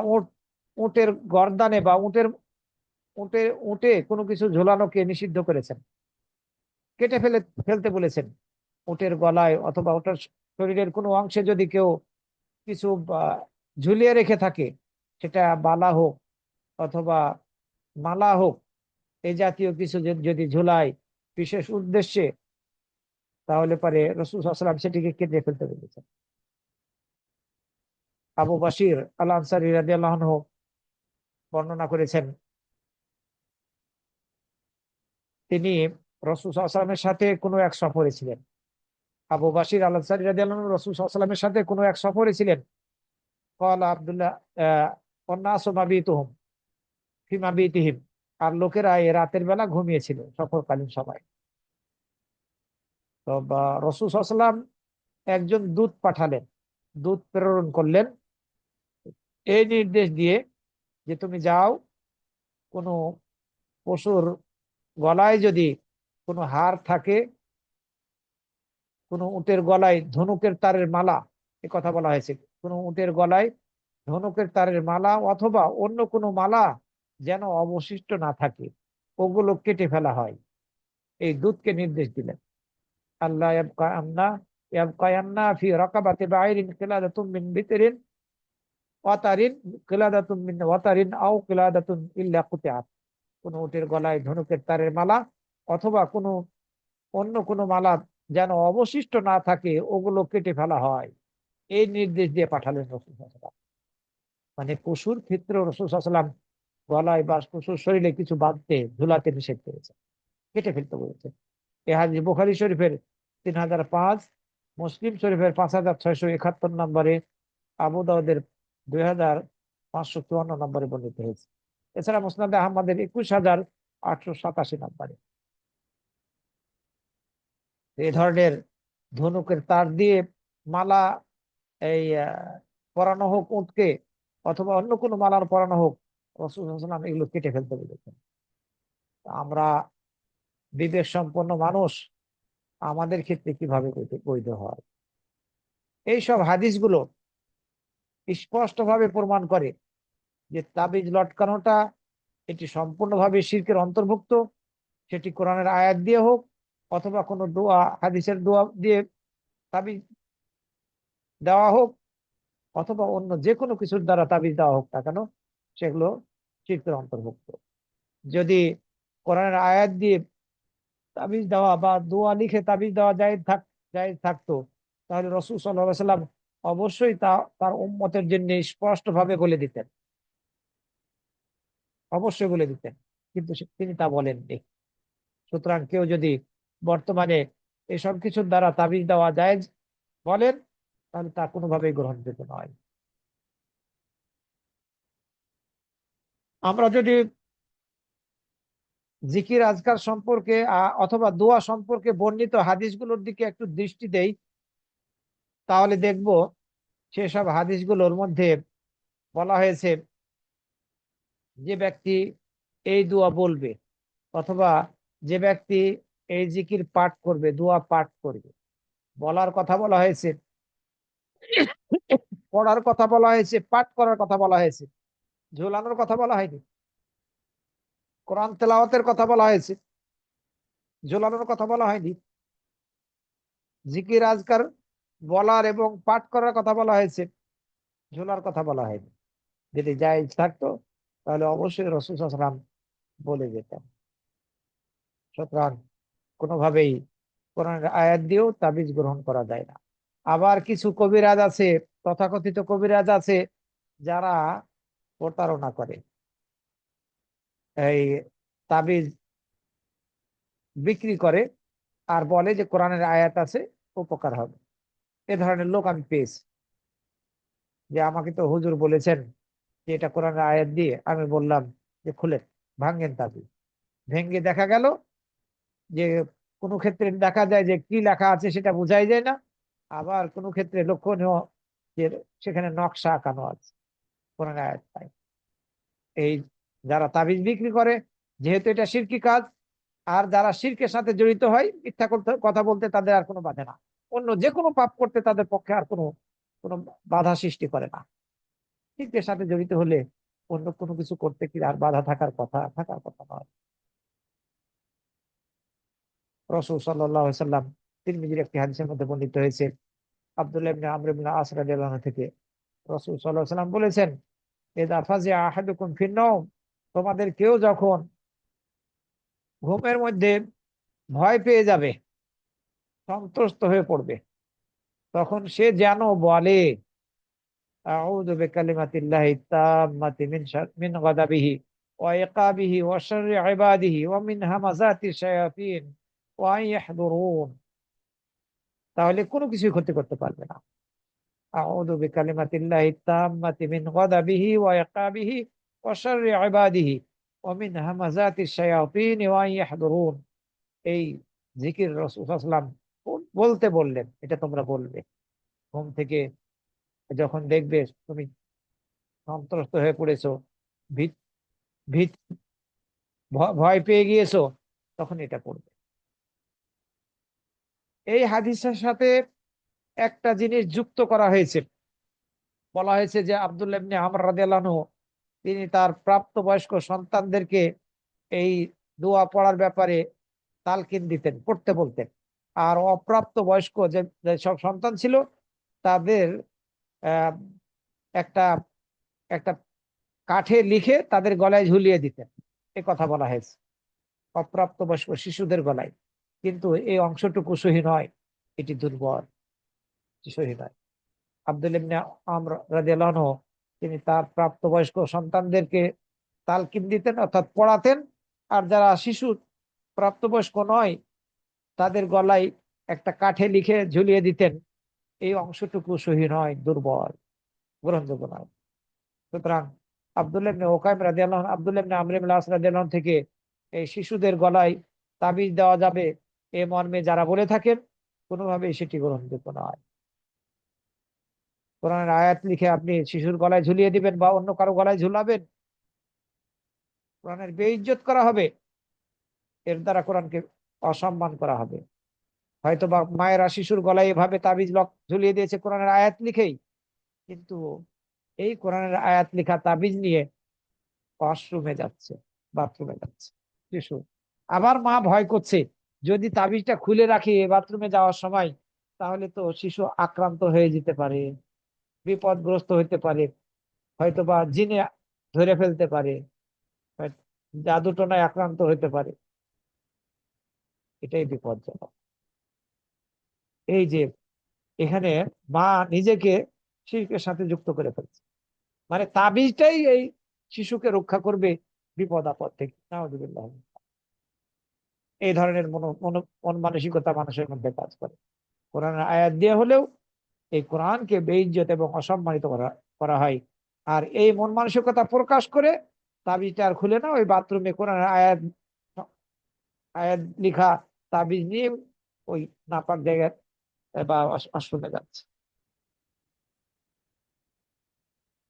উটের গর্দানে বা উটে উটে কোনো কিছু ঝোলানোকে নিষিদ্ধ করেছেন, কেটে ফেলতে বলেছেন। উটের গলায় অথবা ওটার শরীরের কোনো অংশে যদি কেউ কিছু ঝুলিয়ে রেখে থাকে, সেটা বালা হোক অথবা মালা হোক, এই জাতীয় কিছু যদি ঝুলায় বিশেষ উদ্দেশ্যে, তাহলে পরে রাসূল সাল্লাল্লাহু আলাইহি ওয়াসাল্লাম সেটিকে কেটে ফেলতে বলেছেন। আবু বাসির আল আনসারী রাদিয়াল্লাহু আনহু বর্ণনা করেছেন, তিনি রাসূল সাল্লাল্লাহু আলাইহি ওয়াসাল্লামের সাথে কোনো এক সফরে ছিলেন। আবু বাসির আল আনসারী রাদিয়াল্লাহু আনহু রাসূল সাল্লাল্লাহু আলাইহি ওয়াসাল্লামের সাথে কোনো এক সফরে ছিলেন। ক্বালা আব্দুল্লাহ ওয়ান্নাসু মাবিতুহুম ফি মাবিতিহিম, আর লোকেরা এই রাতের বেলা ঘুমিয়েছিল সফরকালীন সময়। তো রাসূল সাল্লাল্লাহু আলাইহি ওয়াসাল্লাম একজন দূত পাঠালেন, দূত প্রেরণ করলেন এই নির্দেশ দিয়ে যে তুমি যাও, কোনো পশুর গলায় যদি কোনো হার থাকে, কোনো উটের গলায় ধনুকের তারের মালা, এ কথা বলা হয়েছে, কোনো উটের গলায় ধনুকের তারের মালা অথবা অন্য কোনো মালা যেন অবশিষ্ট না থাকে, ওগুলো কেটে ফেলা হয়। এই দূতকে নির্দেশ দিলেন, আল্লাহ ইয়াবকায়ান্না ফি রাকাবাতি বা'iরিন কিলাদাতুম মিন বিতরিন ওয়াতারিন কিলাদাতুম মিন ওয়াতারিন আও কিলাদাতুন ইল্লা কুতিআত। কোন উটের গলায় ধনুকের তারের মালা অথবা কোনো অন্য কোনো মালা যেন অবশিষ্ট না থাকে, ওগুলো কেটে ফেলা হয়। এই নির্দেশ দিয়ে পাঠালেন রাসূল সাল্লাল্লাহু আলাইহি ওয়াসাল্লাম। মানে পশুর ক্ষেত্রে রাসূল সাল্লাল্লাহু আলাইহি ওয়াসাল্লাম গলায় বা পশুর শরীরে কিছু বাঁধতে ঝুলাতে নিষেধ করেছেন, কেটে ফেলতে বলেছেন। এ হাদিস বুখারী শরীফের 3005, মুসলিম শরীফের 5671 নম্বরে, আবু দাউদের 2554 নম্বরে বর্ণিত হয়েছে। এছাড়া মুসনাদে আহমদের 21887 নম্বরে। এই ধরনের ধনুকের তার দিয়ে মালা এই পরানো হোক উটকে, অথবা অন্য কোনো মালার পরানো হোক, রাসূল সাল্লাল্লাহু আলাইহি ওয়াসাল্লাম এগুলো কেটে ফেলতে বলেছেন। আমরা বিবেক সম্পন্ন মানুষ, আমাদের ক্ষেত্রে কিভাবে বৈধ হয়? এইসব হাদিসগুলো স্পষ্টভাবে প্রমাণ করে যে তাবিজ লটকানোটা এটি সম্পূর্ণভাবে শিরকের অন্তর্ভুক্ত। সেটি কোরআনের আয়াত দিয়ে হোক অথবা কোনো দোয়া, হাদিসের দোয়া দিয়ে তাবিজ দেওয়া হোক, অথবা অন্য যে কোনো কিছুর দ্বারা তাবিজ দেওয়া হোক না কেন, সেগুলো শিরকের অন্তর্ভুক্ত। যদি কোরআনের আয়াত দিয়ে তাবিজ দেওয়া বা দোয়া লিখে তাবিজ দেওয়া জায়েজ থাকতো, তাহলে রাসূল সাল্লাল্লাহু আলাইহি ওয়াসাল্লাম অবশ্যই তার উম্মতের জন্য স্পষ্ট ভাবে বলে দিতেন, অবশ্যই বলে দিতেন। কিন্তু তিনি তা বলেননি। সুতরাং কেউ যদি বর্তমানে এসব কিছুর দ্বারা তাবিজ দেওয়া জায়েজ বলেন, তাহলে তা কোনোভাবেই গ্রহণযোগ্য নয়। আমরা যদি জিকির আজকার সম্পর্কে অথবা দোয়া সম্পর্কে বর্ণিত হাদিসগুলোর দিকে একটু দৃষ্টি দেই, তাহলে দেখব সেসব হাদিসগুলোর মধ্যে বলা হয়েছে যে ব্যক্তি এই দোয়া বলবে, অথবা যে ব্যক্তি এই জিকির পাঠ করবে, দোয়া পাঠ করবে, বলার কথা বলা হয়েছে, পড়ার কথা বলা হয়েছে, পাঠ করার কথা বলা হয়েছে, ঝোলানোর কথা বলা হয়নি। কোরআন তেলাওয়াতের কথা বলা হয়েছে, ঝোলানোর কথা বলা হয়নি। জিকির আজকার বলার এবং পাঠ করার কথা বলা হয়েছে, ঝোলার কথা বলা হয়নি। যদি জায়েজ থাকতো তাহলে অবশ্যই রাসূল সাল্লাল্লাহু আলাইহি ওয়াসাল্লাম বলে যেতেন। সুতরাং কোনোভাবেই কোরআনের আয়াত দিয়েও তাবিজ গ্রহণ করা যায় না। আবার কিছু কবিরাজ আছে, তথাকথিত কবিরাজ আছে, যারা প্রতারণা করে, এই তাবিজ বিক্রি করে আর বলে যে কোরআনের আয়াত আছে, উপকার হবে। এ ধরনের লোক আমি পেয়েছি, যে আমাকে তো হুজুর বলেছেন যে এটা কোরআনের আয়াত দিয়ে, আমি বললাম যে খুলে ভাঙেন তাবিজ। ভেঙ্গে দেখা গেল যে কোনো ক্ষেত্রে দেখা যায় যে কি লেখা আছে সেটা বোঝাই যায় না, আবার কোনো ক্ষেত্রে লক্ষণীয় যে সেখানে নকশা আঁকানো আছে, কোরআনের আয়াত নাই। এই যারা তাবিজ বিক্রি করে, যেহেতু এটা শিরকি কাজ, আর যারা শিরকের সাথে জড়িত হয়, মিথ্যা কথা বলতে তাদের আর কোনো বাধা না, অন্য যে কোনো পাপ করতে তাদের পক্ষে আর কোনো কোনো বাধা সৃষ্টি করে না। শিরকের সাথে জড়িত হলে অন্য কোনো কিছু করতে কি আর বাধা থাকার কথা নয়। রাসূল সাল্লাল্লাহু আলাইহি ওয়াসাল্লাম, তিরমিজির একটি হাদিসের মধ্যে বর্ণিত হয়েছে, আব্দুল্লাহ ইবনে আমর ইবনে আস রাদিয়াল্লাহু আনহু থেকে, রাসূল সাল্লাল্লাহু আলাইহি ওয়াসাল্লাম বলেছেন, ইযা ফাজিআ আহাদুকুম ফিন নাওম, তোমাদের কেউ যখন ঘুমের মধ্যে ভয় পেয়ে যাবে, সন্ত্রস্ত হয়ে পড়বে, তখন সে যেন বলে, আউযু বিকালিমাতিল্লাহি তাম্মাতি মিন গাদাবিহি ওয়া ইকাবিহি ওয়া শাররি ইবাদিহি ওয়া মিন হামাযাতি শায়াতিন ওয়া আন ইয়াহদুরুন। তাহলে কোনো কিছুই ক্ষতি করতে পারবে না। আউযু বিকালিমাতিল্লাহি তাম্মাতি মিন গাদাবিহি ওয়া ইকাবিহি ওয়া শাররি ইবাদিহি ওয়া মিন হামাযাতিশ শায়াতিন ওয়া আন ইয়াহদুরুন। এই জিকির রাসূল সাল্লাল্লাহু আলাইহি ওয়াসাল্লাম বলতে বললেন, এটা তোমরা বলবে ঘুম থেকে যখন দেখবে তুমি সন্ত্রস্ত হয়ে পড়েছো, ভীত ভীত ভয় পেয়ে গিয়েছো, তখন এটা পড়বে। এই হাদিসের সাথে একটা জিনিস যুক্ত করা হয়েছে। বলা হয়েছে যে আব্দুল্লাহ ইবনে আমর রাদিয়াল্লাহু আনহু তিনি তার প্রাপ্তবয়স্ক সন্তানদেরকে এই দোয়া পড়ার ব্যাপারে তালকিন দিতেন, পড়তে বলতেন। আর অপ্রাপ্ত বয়স্ক যে সব সন্তান ছিল তাদের আহ, একটা একটা কাঠে লিখে তাদের গলায় ঝুলিয়ে দিতেন, এ কথা বলা হয়েছে অপ্রাপ্ত বয়স্ক শিশুদের গলায়। কিন্তু এই অংশটুকু সহি নয়, এটি দুর্বল, সহি নয়। আব্দুল ইবনে আমর রাদিয়াল্লাহু আনহু তিনি তার প্রাপ্তবয়স্ক সন্তানদেরকে তালকিন দিতেন অর্থাৎ পড়াতেন। আর যারা শিশু প্রাপ্তবয়স্ক নয় তাদের গলায় একটা কাঠে লিখে ঝুলিয়ে দিতেন, এই অংশটুকু সহি নয়, দুর্বল, গ্রহণযোগ্য নয়। সুতরাং আব্দুল্লাহ ইবনে ওকাইম রাদিয়াল্লাহু আনহু, আব্দুল্লাহ ইবনে আমর ইবনে আস রাদিয়াল্লাহু আনহু থেকে এই শিশুদের গলায় তাবিজ দেওয়া যাবে এ মর্মে যারা বলে থাকেন, কোনোভাবেই সেটি গ্রহণযোগ্য নয়। কোরআনের আয়াত লিখে আপনি শিশুর গলায় ঝুলিয়ে দিবেন বা অন্য কারো গলায় ঝুলাবেন, কোরআনের বেইজ্জত করা হবে, এর দ্বারা কোরআনকে অসম্মান করা হবে। হয়তো বা মায়েরা শিশুর গলায় এভাবে তাবিজ ঝুলিয়ে দিয়েছে কোরআনের আয়াত লিখেই, কিন্তু এই কোরআনের আয়াত লেখা তাবিজ নিয়ে ওয়াশরুমে যাচ্ছে, বাথরুমে যাচ্ছে শিশু। আবার মা ভয় করছে যদি তাবিজটা খুলে রাখি বাথরুমে যাওয়ার সময়, তাহলে তো শিশু আক্রান্ত হয়ে যেতে পারে, বিপদগ্রস্ত হতে পারে, হয়তো বা জিনে ধরে ফেলতে পারে, জাদুটোনায় আক্রান্ত হতে পারে, এটাই বিপজ্জনক। এই যে এখানে মা নিজেকে শিরকের সাথে যুক্ত করে ফেলছে, মানে তাবিজটাই এই শিশুকে রক্ষা করবে বিপদ আপদ থেকে, নাউযুবিল্লাহ। এই ধরনের মন মানসিকতা মানুষের মধ্যে কাজ করে। কোরআনের আয়াত দিয়ে হলেও এই কোরআনকে বেইজ্জত এবং অসম্মানিত করা করা হয়। আর এই মন মানসিকতা প্রকাশ করে তাবিজটা আর খুলে না, ওই বাথরুমে কোরআনের আয়াত আয়াত লিখা তাবিজ নিয়ে ওই নাপাক জায়গায় বা আশ্রমে যাচ্ছে।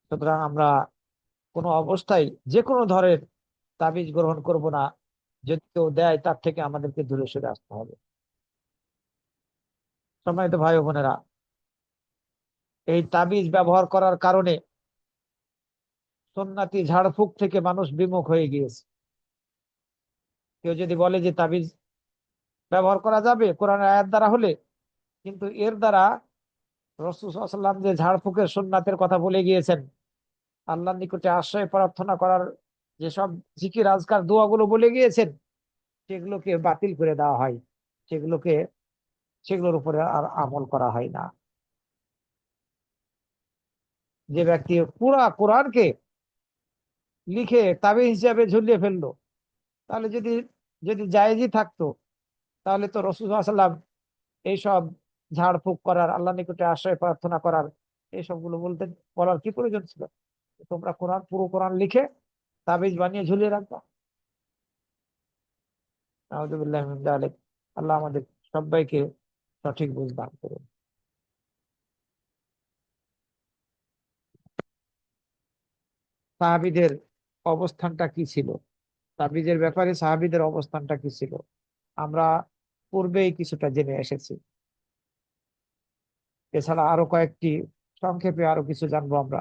সুতরাং আমরা কোনো অবস্থায় যে কোনো ধরনের তাবিজ গ্রহণ করব না, যদি কেউ দেয় তার থেকে আমাদেরকে দূরে সরে আসতে হবে। সম্মানিত ভাই ও বোনেরা, এই তাবিজ ব্যবহার করার কারণে সুন্নাতি ঝাড়ফুঁক থেকে মানুষ বিমুখ হয়ে গিয়েছে। কেউ যদি বলে যে তাবিজ ব্যবহার করা যাবে কোরআনের আয়াত দ্বারা হলে, কিন্তু এর দ্বারা রাসূল সাল্লাল্লাহু আলাইহি ওয়াসাল্লাম যে ঝাড়ফুঁকের সুন্নাতের কথা বলে গিয়েছেন, আল্লাহর নিকটে আশ্রয় প্রার্থনা করার যেসব জিকির আজকার দোয়াগুলো বলে গিয়েছেন, সেগুলোকে বাতিল করে দেওয়া হয়, সেগুলোকে সেগুলোর উপরে আর আমল করা হয় না। যে ব্যক্তি পুরা কোরআনকে লিখে তাবিজ হিসাবে ঝুলিয়ে ফেললো, তাহলে যদি যদি জায়েজই থাকতো, তাহলে তো রাসূল সাল্লাল্লাহু আলাইহি ওয়াসাল্লাম এইসব ঝাড়ফুঁক করার, আল্লাহ নিকটে আশ্রয় প্রার্থনা করার এইসব গুলো বলার কি প্রয়োজন ছিল? তোমরা পুরো কোরআন লিখে তাবিজ বানিয়ে ঝুলিয়ে রাখবা। নাউযুবিল্লাহি মিন যালিক। আল্লাহ আমাদের সবাইকে সঠিক বুঝ দান করুন। সাহাবীদের অবস্থানটা কি ছিল, তাবিজের ব্যাপারে সাহাবীদের অবস্থানটা কি ছিল, আমরা পূর্বেই কিছুটা জেনে এসেছি। এছাড়া আরো কয়েকটি সংক্ষেপে আরো কিছু জানবো আমরা।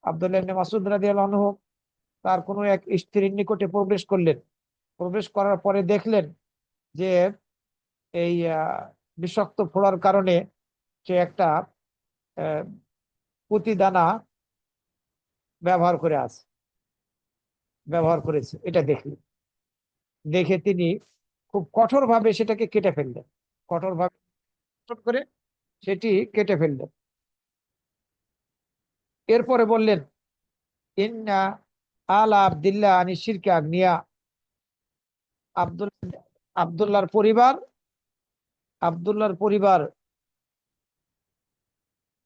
আব্দুল্লাহ ইবনে মাসউদ রাদিয়াল্লাহু আনহু তার কোনো এক স্ত্রীর নিকটে প্রবেশ করলেন। প্রবেশ করার পরে দেখলেন যে এই বিষাক্ত ফোড়ার কারণে সে একটা আহ, পুঁতি দানা ব্যবহার করে আছে, ব্যবহার করেছে, এটা দেখলেন। দেখে তিনি খুব কঠোর ভাবে সেটাকে কেটে ফেললেন, কঠোর ভাবে করে সেটি কেটে ফেললেন। এরপরে বললেন, ইন্না আলা আব্দুল্লাহ আনি শিরকে আগনিয়া, আব্দুল আব্দুল্লাহর পরিবার, আব্দুল্লাহর পরিবার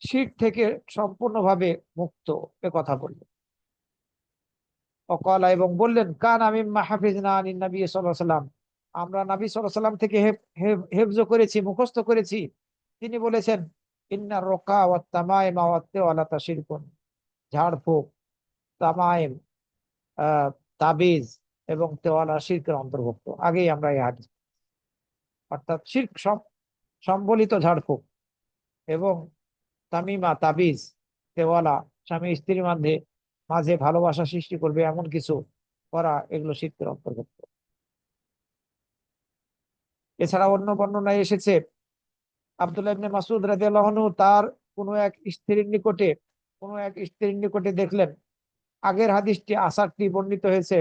শিরক থেকে সম্পূর্ণভাবে মুক্ত, এ কথা বললেন। অকালা, এবং বললেন, কান আমি মাহফিজনা আনিন নবী সাল্লাল্লাহু আলাইহি সাল্লাম, আমরা নবী সাল্লাল্লাহু আলাইহি সাল্লাম থেকে হেফজ করেছি, মুখস্থ করেছি। তিনি বলেছেন, ইন্নার রোকা ওয়াত তামাইমা ওয়াত তাওয়ালাতা শিরকুন, ঝাড়ফুঁক, তামাইম, তাবিজ এবং তেওয়ালা শিরকের অন্তর্ভুক্ত। আগেই আমরা এই হাদিস, অর্থাৎ শিরক সম্বলিত ঝাড়ফুঁক এবং তামিমা, তাবিজ, তেওয়ালা, স্বামী স্ত্রীর মাঝে মাঝে ভালোবাসা সৃষ্টি করবে এমন কিছু করা, এগুলো শিরকের অন্তর্ভুক্ত। এছাড়া অন্য বর্ণনায় এসেছে, আব্দুল্লাহ ইবনে মাসউদ রাদিয়াল্লাহু আনহু তার কোনো এক স্ত্রীর নিকটে দেখলেন, আগের হাদিসটি আসারটি বর্ণিত হয়েছে,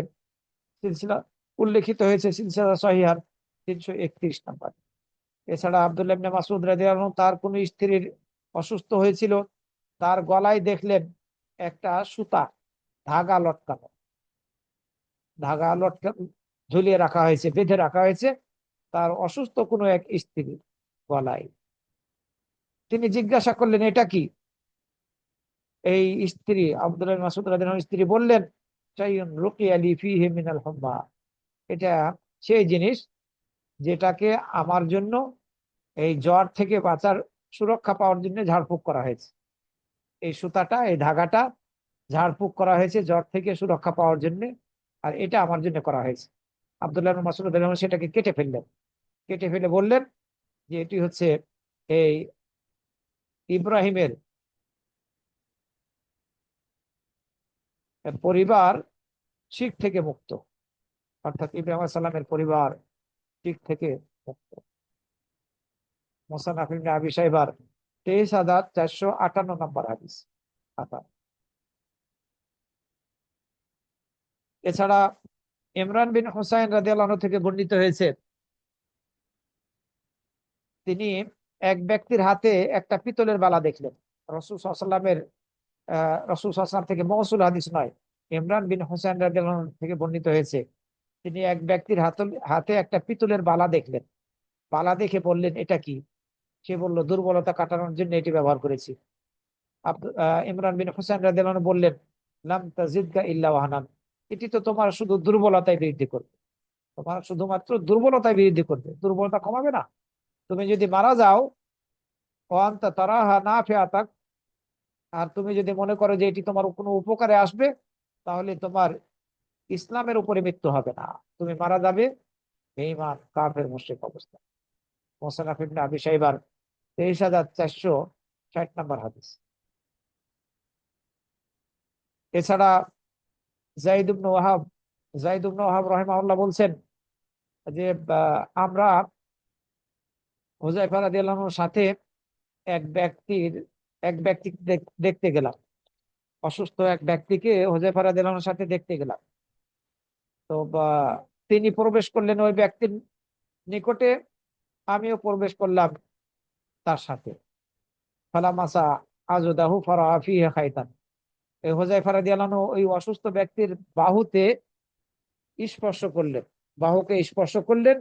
সিলসিলা উল্লেখিত হয়েছে সিলসিলা সহিহার 331 নাম্বার। এছাড়া আব্দুল্লাহ ইবনে মাসউদ রাদিয়াল্লাহু আনহু তার কোন স্ত্রীর অসুস্থ হয়েছিল, তার গলায় দেখলেন একটা সুতা, ধাগা লটকানো, ধাগা লটকানো ঝুলিয়ে রাখা হয়েছে, বেঁধে রাখা হয়েছে তার অসুস্থ কোনো এক স্ত্রীর গলায়। তিনি জিজ্ঞাসা করলেন, এটা কি? এই স্ত্রী, আব্দুল্লাহ ইবনে মাসউদ রাদিয়াল্লাহু আনহুর স্ত্রী বললেন, শাইউন রুকিয়া লি ফীহি মিনাল হুম্মা, এটা সেই জিনিস যেটাকে আমার জন্য এই জ্বর থেকে বাঁচার, সুরক্ষা পাওয়ার জন্য ঝাড়ফুঁক করা হয়েছে। এই সুতাটা, এই ধাগাটা ঝাড়ফুঁক করা হয়েছে জ্বর থেকে সুরক্ষা পাওয়ার জন্য, আর এটা আমার জন্য করা হয়েছে। আব্দুল্লাহ ইবনে মাসউদ রাদিয়াল্লাহু আনহু সেটাকে কেটে ফেললেন, কেটে ফেলে বললেন যে এটি হচ্ছে এই ইব্রাহিমের পরিবার শিরক থেকে মুক্ত, অর্থাৎ ইব্রাহিম আলাইহিস সালামের পরিবার শিরক থেকে মুক্ত। মুসান্নাফ ইবনে আবি শাইবার 23,458 নম্বর হাদিস খাতা। এছাড়া ইমরান বিন হুসাইন রাদিয়াল্লাহু আনহু থেকে বর্ণিত হয়েছে, তিনি এক ব্যক্তির হাতে একটা পিতলের বালা দেখলেন। রাসূল সাল্লাল্লাহু আলাইহি ওয়াসাল্লামের রাসূল সাল্লাল্লাহু আলাইহি ওয়াসাল্লাম থেকে মওসুল হাদিস নয়, ইমরান বিন হুসাইন রাদিয়াল্লাহু আনহু থেকে বর্ণিত হয়েছে, তিনি এক ব্যক্তির হাতে একটা পিতলের বালা দেখলেন। বালা দেখে বললেন, এটা কি? সে বলল, দুর্বলতা কাটানোর জন্য এটি ব্যবহার করেছি। ইমরান বিন হুসাইন রাদিয়াল্লাহু আনহু বললেন, লাম তাজিদকা ইল্লা ওয়াহানান, এটি তো তোমার শুধু দুর্বলতায় বৃদ্ধি করবে, তোমার শুধুমাত্র দুর্বলতায় বৃদ্ধি করবে, দুর্বলতা কমাবে না। তুমি যদি মারা যাও, ওয়ান্তা তারাহা নাফিআতাক, আর তুমি যদি মনে করো যে এটি তোমার কোনো উপকারে আসবে, তাহলে তোমার ইসলামের উপরে মৃত্যু হবে না, তুমি মারা যাবে বেঈমান, কাফের, মুশরিক অবস্থা। মুসান্নাফ ইবনে আবি শাইবার 23,460 নম্বর হাদিস। এছাড়া যায়েদ ইবনে ওয়াহাব রাহিমাহুল্লাহ বলছেন যে আমরা হুযায়ফা রাদিয়াল্লাহু আনহুর সাথে এক ব্যক্তির এক ব্যক্তিকে দেখতে গেলাম, অসুস্থ এক ব্যক্তিকে হুযায়ফা রাদিয়াল্লাহু আনহুর সাথে দেখতে গেলাম। তো তিনি প্রবেশ করলেন ওই ব্যক্তির নিকটে, আমিও প্রবেশ করলাম তার সাথে। ফালামাসা আজদাহু ফারাআ ফীহি খায়তান, এই হুযায়ফা রাদিয়াল্লাহু আনহু ওই অসুস্থ ব্যক্তির বাহুতে স্পর্শ করলেন, বাহুকে স্পর্শ করলেন।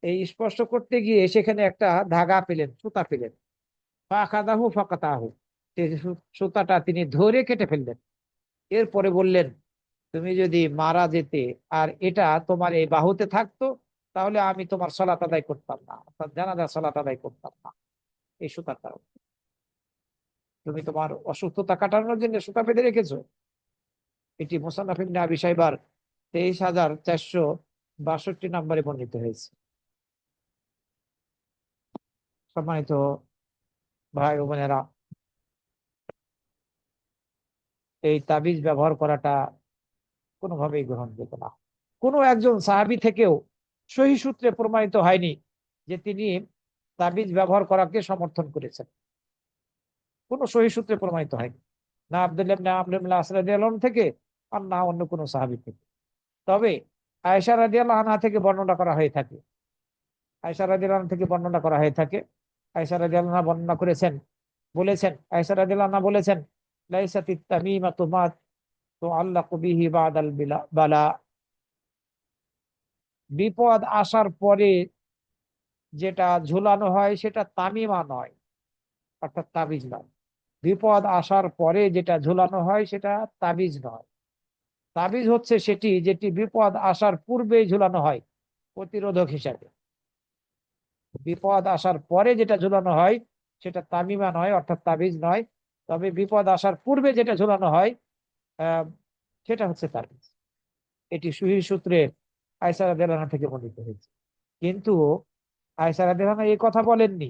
এই স্পর্শ করতে গিয়ে সেখানে একটা ধাগা পেলেন, সুতা পেলেন। ফাখাদাহু ফাকাতাহু, সেই সুতাটা তিনি ধরে কেটে ফেললেন। এরপরে বললেন, তুমি যদি মারা যেতে আর এটা তোমার এই বাহুতে থাকতো, তাহলে আমি তোমার সালাত আদায় করতাম না, অর্থাৎ জানাজার সালাত আদায় করতাম না এই সুতার কারণে। তুমি তোমার অসুস্থতা কাটানোর জন্য সুতা বেঁধে রেখেছো। এটি মুসান্নাফ ইবনে আবি শাইবার 23,462 নম্বরে বর্ণিত হয়েছে। সম্মানিত ভাই ও বোনেরা, এই তাবিজ ব্যবহার করাটা কোনোভাবেই গ্রহণযোগ্য না। কোনো একজন সাহাবী থেকেও সহিহ সূত্রে প্রমাণিত হয়নি যে তিনি তাবিজ ব্যবহার করাকে সমর্থন করেছেন, কোনো সহিহ সূত্রে প্রমাণিত হয়নি, না আব্দুল্লাহ ইবনে আমর ইবনে আস রাদিয়াল্লাহু আনহু থেকে, আর না অন্য কোনো সাহাবী থেকে। তবে আয়েশা রাদিয়াল্লাহু আনহা থেকে বর্ণনা করা হয়ে থাকে, আয়েশা রাদিয়াল্লাহু আনহা থেকে বর্ণনা করা হয়ে থাকে। আয়েশা রাদিয়াল্লাহু আনহা বর্ণনা করেছেন, বলেছেন, আয়েশা রাদিয়াল্লাহু আনহা বলেছেন, লাইসাতিত তামিমাতু মা তুআল্লাকু বিহি বাদাল বালা, বিপদ আসার পরে যেটা ঝুলানো হয় সেটা তামিমা নয়, অর্থাৎ তাবিজ নয়। বিপদ আসার পরে যেটা ঝুলানো হয় সেটা তাবিজ নয়। তাবিজ হচ্ছে সেটি যেটি বিপদ আসার পূর্বেই ঝুলানো হয় প্রতিরোধক হিসাবে। বিপদ আসার পরে যেটা ঝুলানো হয় সেটা তামিমা নয়, অর্থাৎ তাবিজ নয়। তবে বিপদ আসার পূর্বে যেটা ঝুলানো হয় আহ সেটা হচ্ছে তাবিজ। এটি সহিহ সূত্রে আয়েশা রাদিয়াল্লাহু আনহা থেকে বর্ণিত হয়েছে। কিন্তু আয়েশা রাদিয়াল্লাহু আনহা এই কথা বলেননি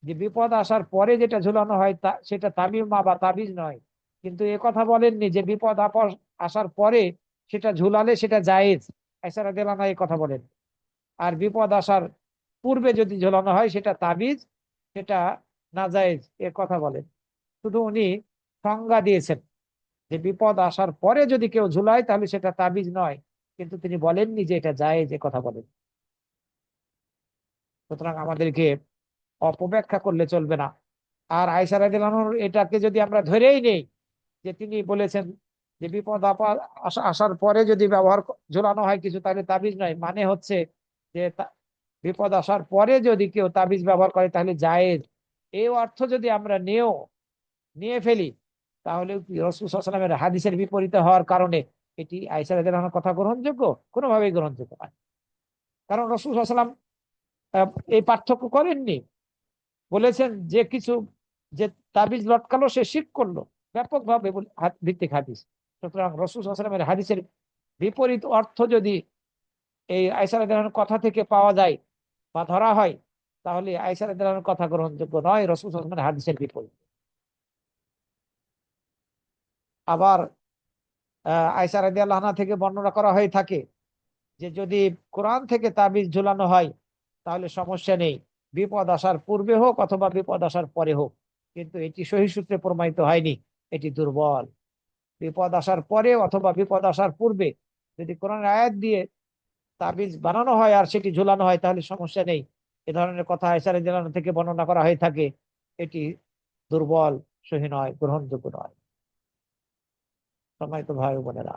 যে বিপদ আসার পরে যেটা ঝুলানো হয় সেটা তামিমা বা তাবিজ নয়। কিন্তু এ কথা বলেননি যে বিপদ আসার পরে সেটা ঝুলালে সেটা জায়েজ। আয়েশা রাদিয়াল্লাহু আনহা এই কথা বলেন। আর বিপদ আসার পূর্বে যদি ঝোলানো হয় সেটা তাবিজ, সেটা নাজায়েজ, এর কথা বলেন। শুধু উনি সংজ্ঞা দিয়েছেন যে বিপদ আসার পরে যদি কেউ ঝুলায় তাহলে সেটা তাবিজ নয়, কিন্তু তিনি বলেননি যে এটা জায়েজ, এ কথা বলেন। সুতরাং আমাদেরকে অপব্যাখ্যা করলে চলবে না। আর আয়েশা রাদিয়াল্লাহু আনহার এটাকে যদি আমরা ধরেই নেই যে তিনি বলেছেন যে বিপদ আসার পরে যদি ঝোলানো হয় কিছু তাহলে তাবিজ নয়, মানে হচ্ছে যে বিপদ আসার পরে যদি কেউ তাবিজ ব্যবহার করে তাহলে জায়েজ, এই অর্থ যদি আমরা নিয়ে ফেলি তাহলে রাসূল সাল্লাল্লাহু আলাইহি ওয়াসাল্লামের হাদিসের বিপরীতে হওয়ার কারণে এটি আয়েশা রাদিয়াল্লাহু আনহার কথা গ্রহণযোগ্য? কোনোভাবেই গ্রহণযোগ্য নয়। কারণ রাসূল সাল্লাল্লাহু আলাইহি ওয়াসাল্লাম এই পার্থক্য করেননি। বলেছেন যে কিছু যে তাবিজ লটকালো সে শিরক করলো, ব্যাপকভাবে ভিত্তিক হাদিস। সুতরাং রাসূল সাল্লাল্লাহু আলাইহি ওয়াসাল্লামের হাদিসের বিপরীত অর্থ যদি এই আয়েশা রাদিয়াল্লাহু আনহার কথা থেকে পাওয়া যায় বা ধরা হয় তাহলে আয়েশা রাদিয়াল্লাহু আনহার কথা গ্রহণযোগ্য নয়, রাসূল সাল্লাল্লাহু আলাইহি ওয়াসাল্লামের হাদিসের বিপরীত। আবার আয়েশা রাদিয়াল্লাহু আনহা থেকে বর্ণনা করা হয়ে থাকে যে যদি কোরআন থেকে তাবিজ ঝুলানো হয় তাহলে সমস্যা নেই, বিপদ আসার পূর্বে হোক অথবা বিপদ আসার পরে হোক। কিন্তু এটি সহিহ সূত্রে প্রমাণিত হয়নি, এটি দুর্বল। বিপদ আসার পরে অথবা বিপদ আসার পূর্বে যদি কোরআনের আয়াত দিয়ে তাবিজ বানানো হয় আর সেটি ঝুলানো হয় তাহলে সমস্যা নেই, এ ধরনের কথা আয়েশা রাদিয়াল্লাহু আনহা থেকে বর্ণনা করা হয়ে থাকে, এটি দুর্বল, সহিহ নয়, গ্রহণযোগ্য নয়। সম্মানিত ভাই ও বোনেরা,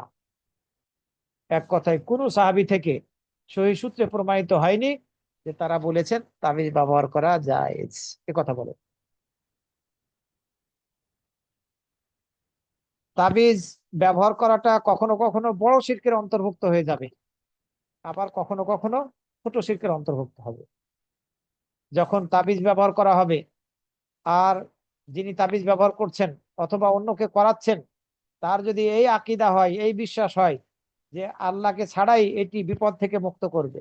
এক কথায় কোন সাহাবী থেকে সহিহ সূত্রে প্রমাণিত হয়নি যে তারা বলেছেন তাবিজ ব্যবহার করা জায়েজ, এ কথা বলে। তাবিজ ব্যবহার করাটা কখনো কখনো বড় শিরকের অন্তর্ভুক্ত হয়ে যাবে, আবার কখনো কখনো ছোট শিরকের অন্তর্ভুক্ত হবে। যখন তাবিজ ব্যবহার করা হবে আর যিনি তাবিজ ব্যবহার করছেন অথবা অন্যকে করাচ্ছেন তার যদি এই আকীদা হয়, এই বিশ্বাস হয় যে আল্লাহকে ছাড়াই এটি বিপদ থেকে মুক্ত করবে,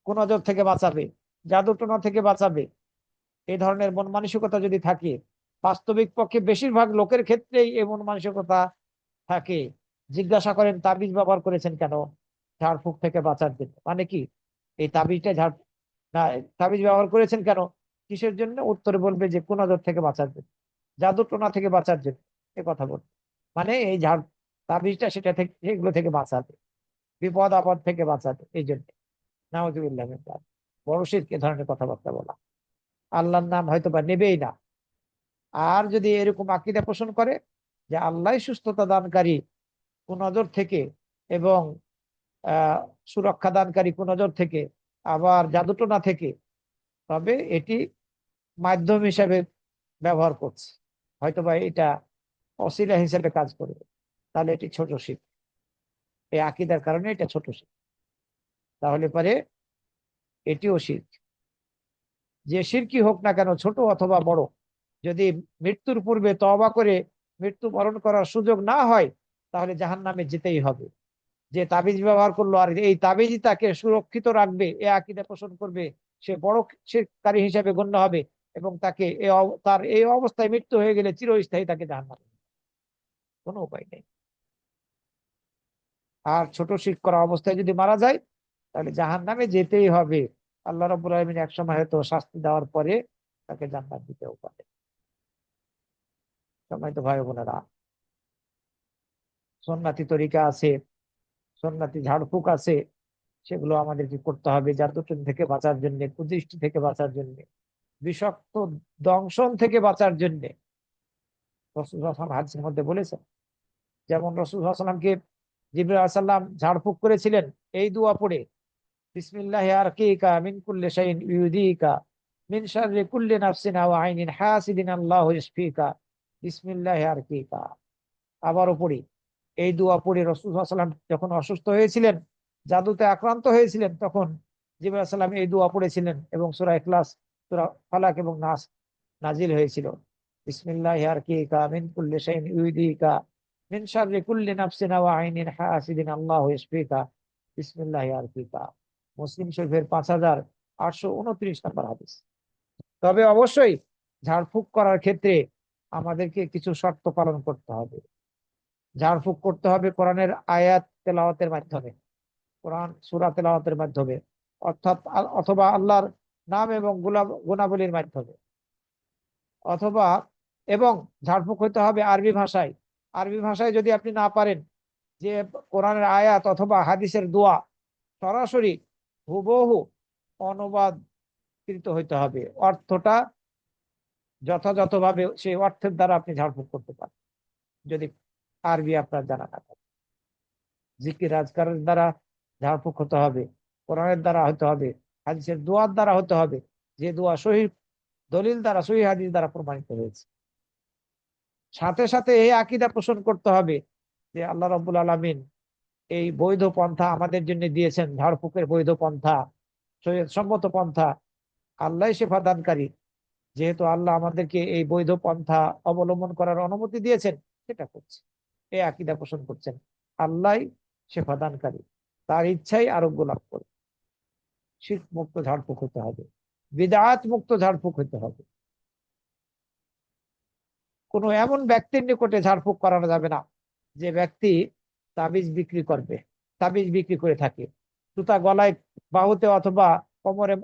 কুনজর থেকে বাঁচাবে, জাদুটোনা থেকে বাঁচাবে, এই ধরনের মন মানসিকতা যদি থাকে, বাস্তবিক পক্ষে বেশিরভাগ লোকের ক্ষেত্রেই এই মন মানসিকতা থাকে। জিজ্ঞাসা করেন তাবিজ ব্যবহার করেছেন কেন? ঝাড়ফুঁক থেকে বাঁচার জন্য। মানে কি এই তাবিজটা না, তাবিজ ব্যবহার করেছেন কেন, কিসের জন্য? উত্তরে বলবে যে কুনজর থেকে বাঁচার জন্য, জাদুটোনা থেকে বাঁচার জন্য, এ কথা বলবে। মানে এই তাবিজটা সেটা থেকে, এগুলো থেকে বাঁচাবে, বিপদ আপদ থেকে বাঁচাবে, এই জন্য। নাউজুবিল্লাহ মিন যালিক। বড় শিরক এ ধরনের কথাবার্তা বলা, আল্লাহর নাম হয়তো বা নেবেই না। আর যদি এরকম আকীদা পোষণ করে যে আল্লাহ সুস্থতা দানকারী কুনজর থেকে এবং আহ সুরক্ষা দানকারী কুনজর থেকে, আবার জাদুটোনা থেকে, তবে এটি মাধ্যম হিসেবে ব্যবহার করছে, হয়তোবা এটা অসিলা হিসেবে কাজ করবে, তাহলে এটি ছোট শিরক। এই আকীদার কারণে এটা ছোট শিরক। তাহলে পরে এটিও শিরক। যে শিরকি হোক না কেন, ছোট অথবা বড়, যদি মৃত্যুর পূর্বে তওবা করে মৃত্যু বরণ করার সুযোগ না হয় তাহলে জাহান্নামে যেতেই হবে। যে তাবিজ ব্যবহার করলো আর এই তাবিজই তাকে সুরক্ষিত রাখবে, এ আকীদা পোষণ করবে, সে বড় শিরককারী হিসেবে গণ্য হবে এবং তাকে তার এই অবস্থায় মৃত্যু হয়ে গেলে চিরস্থায়ী তাকে জাহান্নামে, কোনো উপায় নেই। আর ছোট শিরক করা অবস্থায় যদি মারা যায় তাহলে জাহান্নামে যেতেই হবে। আল্লাহ রাব্বুল আলামিন একসময় হয়তো শাস্তি দেওয়ার পরে তাকে জান্নাত দিতেও পারে। সম্মানিত ভাই বোনেরা, সুন্নতি তরিকা আছে, সুন্নতি ঝাড়ফুঁক আছে, সেগুলো আমাদেরকে করতে হবে জাদুটন থেকে বাঁচার জন্য, কুদৃষ্টি থেকে বাঁচার জন্য, বিষাক্ত দংশন থেকে বাঁচার জন্য। রাসূল সাল্লাল্লাহু আলাইহি ওয়াসাল্লাম হাদিসের মধ্যে বলেছেন, যেমন রাসূল সাল্লাল্লাহু আলাইহি ওয়াসাল্লামকে জিবরাইল আলাইহিস সালাম ঝাড়ফুঁক করেছিলেন এই দোয়া পড়ে, বিসমিল্লাহি আরকিকা মিন কুল্লি শাইইন ইউযিকা মিন শাররি কুল্লি নাফসিন ওয়া আইনিন হাসিদিন আল্লাহু ইয়াশফিকা বিসমিল্লাহি আরকিকা। আবারও পড়ি, এই দোয়া পড়ে রাসূল সাল্লাল্লাহু আলাইহি ওয়াসাল্লাম যখন অসুস্থ হয়েছিলেন, জাদুতে আক্রান্ত হয়েছিলেন, তখন জিবরাইল আলাইহিস সালাম এই দোয়া পড়েছিলেন এবং সূরা ইখলাস, সূরা ফালাক এবং নাস নাজিল হয়েছিল। বিসমিল্লাহি আরকিকা মিন কুল্লি শাইইন ইউদিকা মিন শাররি কুল্লি নাফসিন ওয়া আইনিন হাসিদিন আল্লাহু ইয়াশফিকা বিসমিল্লাহি আরকিকা। মুসলিম শরীফের 5829 নম্বর হাদিস। তবে অবশ্যই ঝাড়ফুঁক করার ক্ষেত্রে আমাদেরকে কিছু শর্ত পালন করতে হবে। ঝাড়ফুঁক করতে হবে কোরআনের আয়াত তেলাওয়াতের মাধ্যমে, কোরআন সূরা তেলাওয়াতের মাধ্যমে, অর্থাৎ অথবা আল্লাহর নাম এবং গুণাবলীর মাধ্যমে, অথবা এবং ঝাড়ফুঁক হইতে হবে আরবি ভাষায়। আরবি ভাষায় যদি আপনি না পারেন, যে কোরআনের আয়াত অথবা হাদিসের দোয়া সরাসরি হুবহু অনুবাদকৃত হইতে হবে, অর্থটা যথাযথভাবে সেই অর্থের দ্বারা আপনি ঝাড়ফুঁক করতে পারেন। যদি আরবি আপনার জানা না থাকে, জিকির আজকারের দ্বারা ঝাড়ফুঁক হতে হবে, কোরআনের দ্বারা হতে হবে, হাদিসের দোয়ার দ্বারা হতে হবে, যে দোয়া সহিহ দলিল দ্বারা, সহিহ হাদিস দ্বারা প্রমাণিত হয়েছে। সাথে সাথে এই আকীদা পোষণ করতে হবে যে আল্লাহ রাব্বুল আলামিন এই বৈধ পন্থা আমাদের জন্য দিয়েছেন, ঝাড়ফুঁকের বৈধ পন্থা, শরীয়ত সম্মত পন্থা। আল্লাহ শেফা দানকারী, যেহেতু আল্লাহ আমাদেরকে এই বৈধ পন্থা অবলম্বন করার অনুমতি দিয়েছেন, সেটা করছে, এই আকীদা পোষণ করছেন। আল্লাহ শেফা দানকারী, তার ইচ্ছাই আরোগ্য লাভ করে। শিরক মুক্ত ঝাড়ফুঁক হতে হবে, বিদআত মুক্ত ঝাড়ফুঁক হতে হবে। কোনো এমন ব্যক্তির নিকটে ঝাড়ফুঁক করানো যাবে না যে ব্যক্তি তাবিজ বিক্রি করবে, তাবিজ বিক্রি করে থাকে, সুতা গলায়, বাহুতে অথবা কোমরে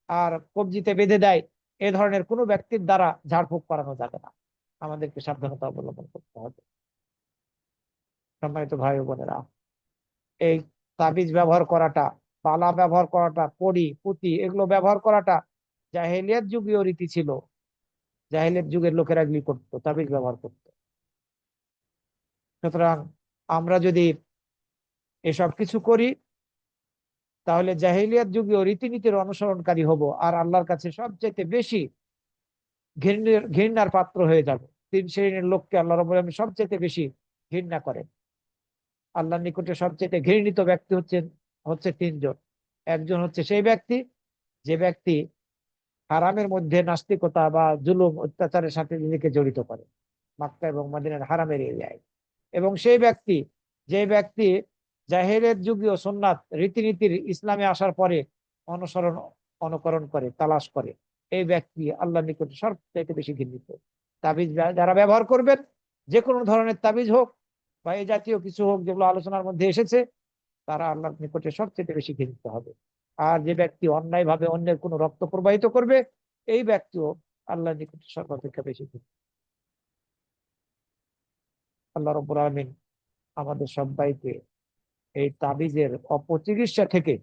আর কবজিতে বেঁধে দেয়, এ ধরনের কোনো ব্যক্তির দ্বারা ঝাড়ফুঁক করানো যাবে না। আমাদেরকে সাবধানতা অবলম্বন করতে হবে। সম্মানিত ভাই ও বোনেরা, এই তাবিজ ব্যবহার করাটা, পালা ব্যবহার করাটা, কড়ি পুঁতি এগুলো ব্যবহার করাটা জাহেলিয়াত যুগীয় রীতি ছিল। জাহেলিয়াত যুগের লোকেরা এগুলি করতো, তাবিজ ব্যবহার করতো। সুতরাং আমরা যদি এসব কিছু করি, তাহলে জাহেলিয়াত যুগীয় রীতিনীতির অনুসরণকারী হব, আর আল্লাহর কাছে সবচেয়ে বেশি ঘৃণার পাত্র হয়ে যাব। তিন শ্রেণীর লোককে আল্লাহ রাব্বুল আলামিন সবচেয়ে বেশি ঘৃণা করেন। আল্লাহর নিকটে সবচেয়ে ঘৃণিত ব্যক্তি হচ্ছে তিনজন। একজন হচ্ছে সেই ব্যক্তি যে ব্যক্তি হারামের মধ্যে নাস্তিকতা বা জুলুম অত্যাচারের সাথে নিজেকে জড়িত করে, মক্কা এবং মদিনার হারামের এরিয়ায়। এবং সেই ব্যক্তি যে ব্যক্তি জাহেরের যুগীয় সুন্নাত রীতিনীতির ইসলামে আসার পরে অনুসরণ অনুকরণ করে, তালাশ করে, এই ব্যক্তি আল্লাহর নিকটে সবচেয়ে বেশি ঘৃণিত। তাবিজ যারা ব্যবহার করবেন, যে কোনো ধরনের তাবিজ হোক বা এই জাতীয় কিছু হোক যেগুলো আলোচনার মধ্যে এসেছে, তারা আল্লাহর নিকটে সবচেয়ে বেশি ঘৃণিত হবে। আর যে ব্যক্তি অন্যায় ভাবে অন্যের কোনো রক্ত প্রবাহিত করবে, এই ব্যক্তিও আল্লাহর নিকটে সর্বাপেক্ষা বেশি ঘৃণিত। আল্লাহ রাব্বুল আলামিন আমাদের সবাইকে এই তাবিজের অপচিকিৎসা থেকে,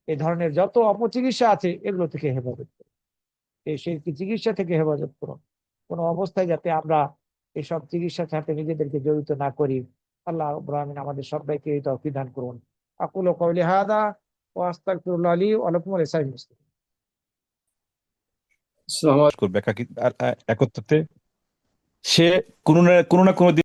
এই ধরনের যত অপচিকিৎসা আছে এগুলো থেকে হেফাজত করুন, এই শিরকি চিকিৎসা থেকে হেফাজত করুন। কোনো অবস্থায় যাতে আমরা এইসব চিকিৎসার সাথে নিজেদেরকে জড়িত না করি। আল্লাহ রাব্বুল আলামিন আমাদের সবাইকে এই তৌফিক দান করুন। আকুলু কওলি হাদা ওয়া আস্তাগফিরুল্লাহ লি ওয়া লাকুম ওয়া লিসাইরিল মুসলিমিন। করবে একত্রতে সে কোনো না কোনো দিন